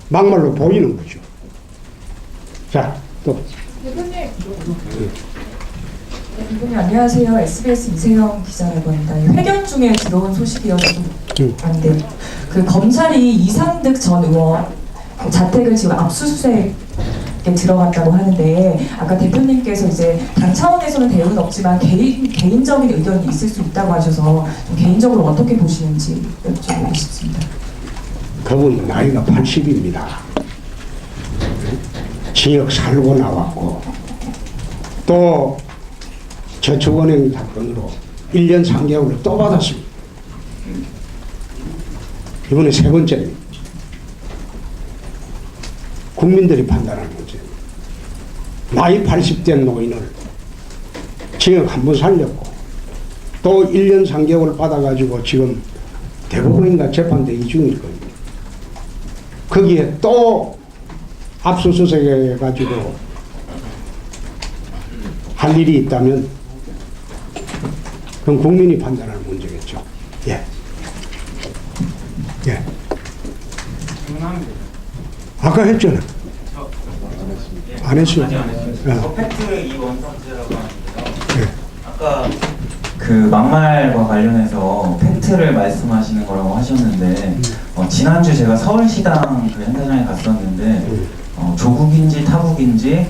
막말로 보이는 거죠. 자, 또. 대표님 안녕하세요. SBS 이세영 기자라고 합니다. 회견 중에 들어온 소식이어서 좀 안 돼요. 그 검찰이 이상득 전 의원 자택을 지금 압수수색에 들어갔다고 하는데 아까 대표님께서 이제 당 차원에서는 대응은 없지만 개인적인 의견이 있을 수 있다고 하셔서 좀 개인적으로 어떻게 보시는지 여쭤보고 싶습니다. 그분 나이가 80입니다. 지역 살고 나왔고 또 저축은행 사건으로 1년 3개월을 또 받았습니다. 이번에 세 번째입니다. 국민들이 판단하는 문제입니다. 나이 80된 노인을 징역 한 번 살렸고 또 1년 3개월 받아가지고 지금 대법원인가 재판대기 중일 겁니다. 거기에 또 압수수색해가지고 할 일이 있다면 그건 국민이 판단할 문제겠죠. 예. 예. 아까 했잖아요. 안 했어요. 팩트 2번 선제라고 하는데요. 아까 그 막말과 관련해서 팩트를 말씀하시는 거라고 하셨는데 지난주 제가 서울시당 그 행사장에 갔었는데 조국인지 타국인지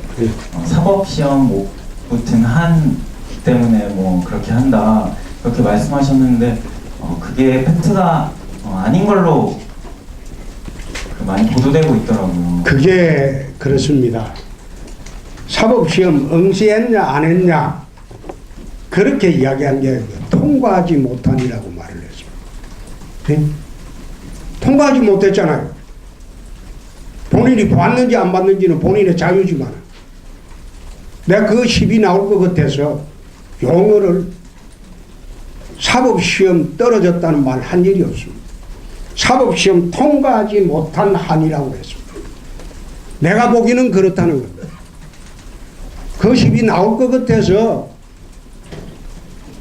사법시험 못 붙은 한 때문에 뭐 그렇게 한다 그렇게 말씀하셨는데 그게 팩트가 아닌 걸로 많이 보도되고 있더라고요. 그게 그렇습니다. 사법시험 응시했냐 안 했냐 그렇게 이야기한 게 통과하지 못한이라고 말을 했습니다. 네? 통과하지 못했잖아요. 본인이 봤는지 안 봤는지는 본인의 자유지만 내가 그 시비 나올 것 같아서 용어를 사법시험 떨어졌다는 말 한 일이 없습니다. 사법시험 통과하지 못한 한이라고 했습니다. 내가 보기는 그렇다는 겁니다. 그 시비 나올 것 같아서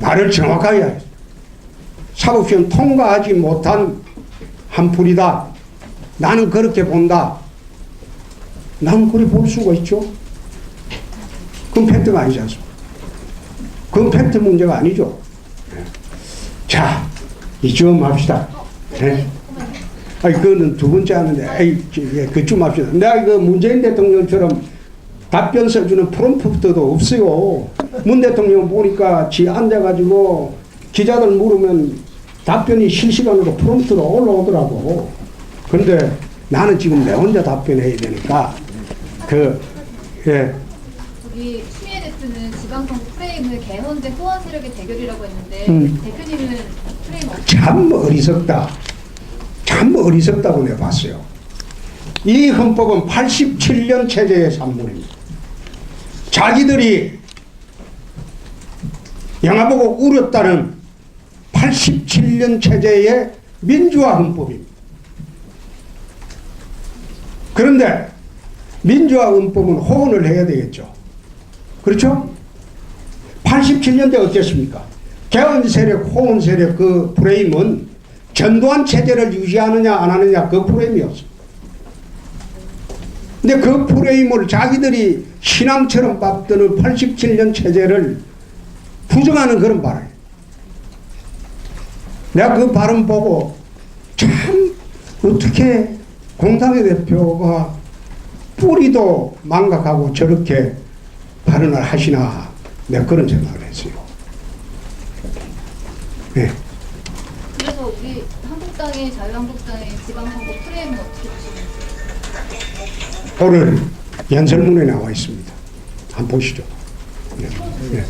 말을 정확하게 해야 했어요. 사법시험 통과하지 못한 한풀이다. 나는 그렇게 본다. 나는 그렇게 볼 수가 있죠. 그건 팩트가 아니지 않습니까? 그건 팩트 문제가 아니죠. 자, 이쯤 합시다. 네. 아니, 그거는 두 번째 하는데, 그쯤 합시다. 내가 그 문재인 대통령처럼 답변 써주는 프롬프트도 없어요. 문 대통령 보니까 지 앉아가지고 기자들 물으면 답변이 실시간으로 프롬프트로 올라오더라고. 그런데 나는 지금 내 혼자 답변해야 되니까, 우리 추미애 대표는 지방선거 프레임을 개헌 대 호환 세력의 대결이라고 했는데 대표님은 프레임 참 어리석다. 참 어리석다고 내가 봤어요. 이 헌법은 87년 체제의 산물입니다. 자기들이 영화 보고 울었다는 87년 체제의 민주화 헌법입니다. 그런데 민주화 헌법은 호언을 해야 되겠죠. 그렇죠? 87년대 어땠습니까? 개헌 세력, 호언 세력 그 프레임은 전두환 체제를 유지하느냐 안 하느냐 그 프레임이었어요. 근데 그 프레임을 자기들이 신앙처럼 받드는 87년 체제를 부정하는 그런 발언. 내가 그 발언 보고 참 어떻게 공당의 대표가 뿌리도 망각하고 저렇게 발언을 하시나 내가 그런 생각을 했어요. 네. 그래서 우리 한국당의 자유한국당의 지방선거 프레임은 어떻게 보시는지 오늘 연설문에 나와 있습니다. 한번 보시죠. 네. 네.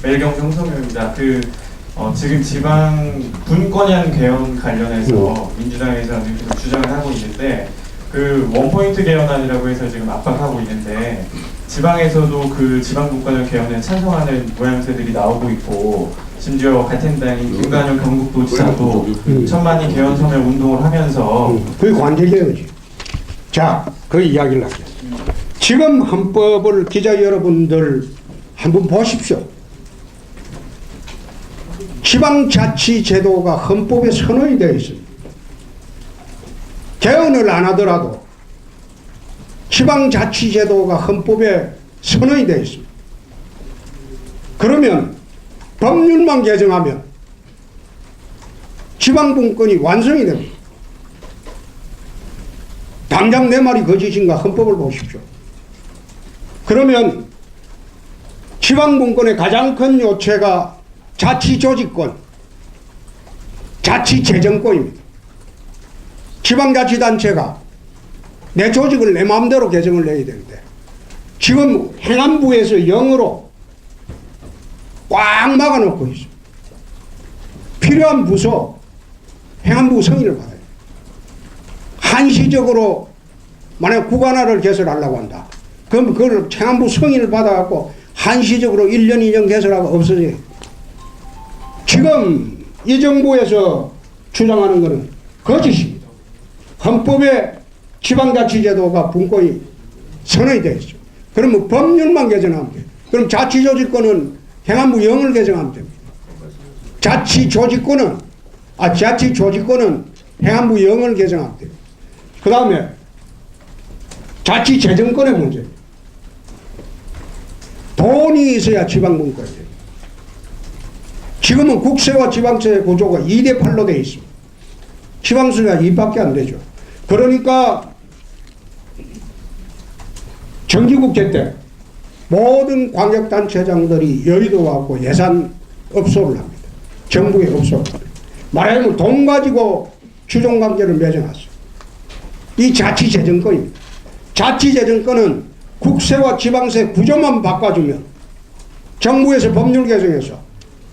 매일경제 홍성명입니다. 지금 지방 분권형 개헌 관련해서 민주당에서 계속 주장을 하고 있는데 원포인트 개헌안이라고 해서 지금 압박하고 있는데 지방에서도 지방 분권형 개헌에 찬성하는 모양새들이 나오고 있고 심지어 같은 당인 김관영 경북도지사도 천만이 개헌 서명 운동을 하면서 그게 관절되어지. 자, 그 이야기를 하겠습니다. 지금 헌법을 기자 여러분들 한번 보십시오. 지방자치제도가 헌법에 선언이 되어 있습니다. 개헌을 안 하더라도 지방자치제도가 헌법에 선언이 되어 있습니다. 그러면 법률만 개정하면 지방분권이 완성이 됩니다. 당장 내 말이 거짓인가 헌법을 보십시오. 그러면 지방분권의 가장 큰 요체가 자치조직권, 자치재정권입니다. 지방자치단체가 내 조직을 내 마음대로 개정을 해야 되는데 지금 행안부에서 0으로 꽉 막아놓고 있습니다. 필요한 부서 행안부 승인을 받아요. 한시적으로 만약 구간화를 개설하려고 한다. 그럼 그걸 행안부 승인을 받아갖고 한시적으로 1년, 2년 개설하고 없어져요. 지금 이 정부에서 주장하는 것은 거짓입니다. 헌법에 지방자치제도가 분권이 선언이 되어 있죠. 그러면 법률만 개정하면 돼요. 그럼 자치조직권은 행안부 0을 개정하면 됩니다. 자치조직권은 행안부 0을 개정하면 돼요. 그 다음에 자치재정권의 문제입니다. 돈이 있어야 지방분권이 돼요. 지금은 국세와 지방세 구조가 2대8로 되어 있습니다. 지방세가 2밖에 안 되죠. 그러니까 정기국회 때 모든 광역단체장들이 여의도 와서 예산 업소를 합니다. 정부에 업소를 합니다. 말하자면 돈 가지고 주종관계를 맺어놨어요. 이 자치재정권입니다. 자치재정권은 국세와 지방세 구조만 바꿔주면 정부에서 법률 개정해서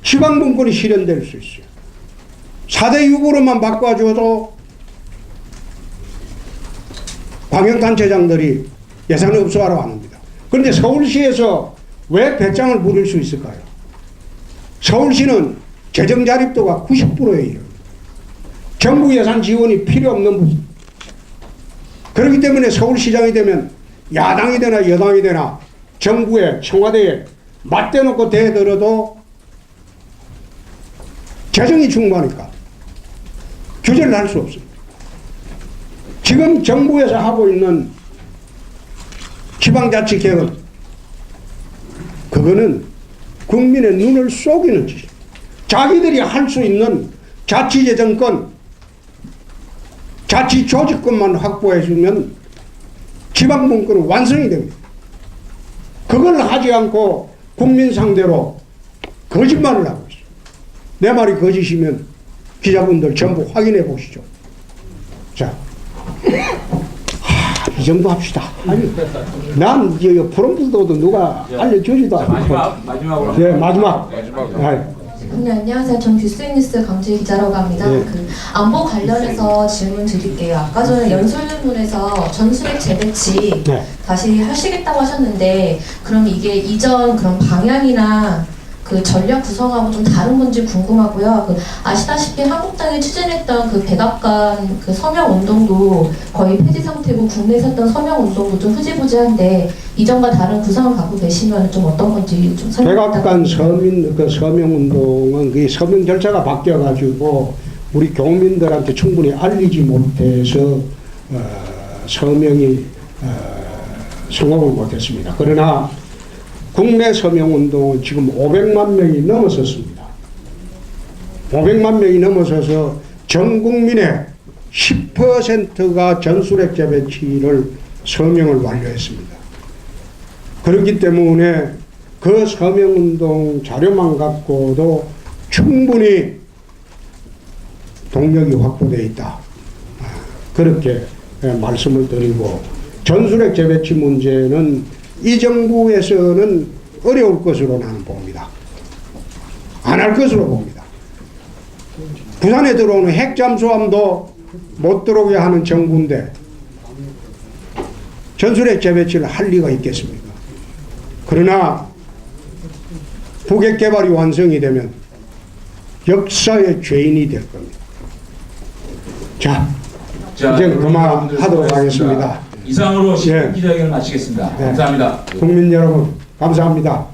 지방분권이 실현될 수 있어요. 4대 6으로만 바꿔줘도 광역단체장들이 예산을 흡수하러 합니다. 그런데 서울시에서 왜 배짱을 부릴 수 있을까요? 서울시는 재정 자립도가 90%에 이릅니다. 정부 예산 지원이 필요 없는 부분. 그렇기 때문에 서울시장이 되면 야당이 되나 여당이 되나 정부에 청와대에 맞대놓고 대들어도 재정이 충분하니까 규제를 할 수 없습니다. 지금 정부에서 하고 있는 지방자치개혁은 그거는 국민의 눈을 속이는 짓입니다. 자기들이 할 수 있는 자치재정권, 자치조직권만 확보해주면 지방분권은 완성이 됩니다. 그걸 하지 않고 국민 상대로 거짓말을 하고 있어요. 내 말이 거짓이면 기자분들 전부 확인해 보시죠. 자, 이 정도 합시다. 아니, 난 이제 프롬프트도 누가 알려주지도 않고. 마지막으로. 네, 마지막. 네, 안녕하세요. 전 뷰스위니스 강주희 기자라고 합니다. 네. 그 안보 관련해서 질문 드릴게요. 아까 전에 연설문에서 전술핵 재배치 네. 다시 하시겠다고 하셨는데 그럼 이게 이전 그런 방향이나 그 전략 구성하고 좀 다른 건지 궁금하고요. 그 아시다시피 한국당이 추진했던 그 백악관 그 서명 운동도 거의 폐지 상태고 국내에서 했던 서명 운동도 좀 흐지부지한데 이전과 다른 구성을 갖고 계시면 좀 어떤 건지 좀 설명 백악관 서명 운동은 그 서명 절차가 바뀌어가지고 우리 교민들한테 충분히 알리지 못해서 서명이 성공을 못했습니다. 그러나 국내 서명운동은 지금 500만 명이 넘어섰습니다. 500만 명이 넘어서서 전 국민의 10%가 전술핵 재배치를 서명을 완료했습니다. 그렇기 때문에 그 서명운동 자료만 갖고도 충분히 동력이 확보되어 있다. 그렇게 말씀을 드리고 전술핵 재배치 문제는 이 정부에서는 어려울 것으로 나는 봅니다. 안 할 것으로 봅니다. 부산에 들어오는 핵 잠수함도 못 들어오게 하는 정부인데 전술핵 재배치를 할 리가 있겠습니까? 그러나 북핵 개발이 완성이 되면 역사의 죄인이 될 겁니다. 자 이제 그만하도록 하겠습니다. 이상으로 기자회견을 마치겠습니다. 감사합니다. 국민 여러분 감사합니다.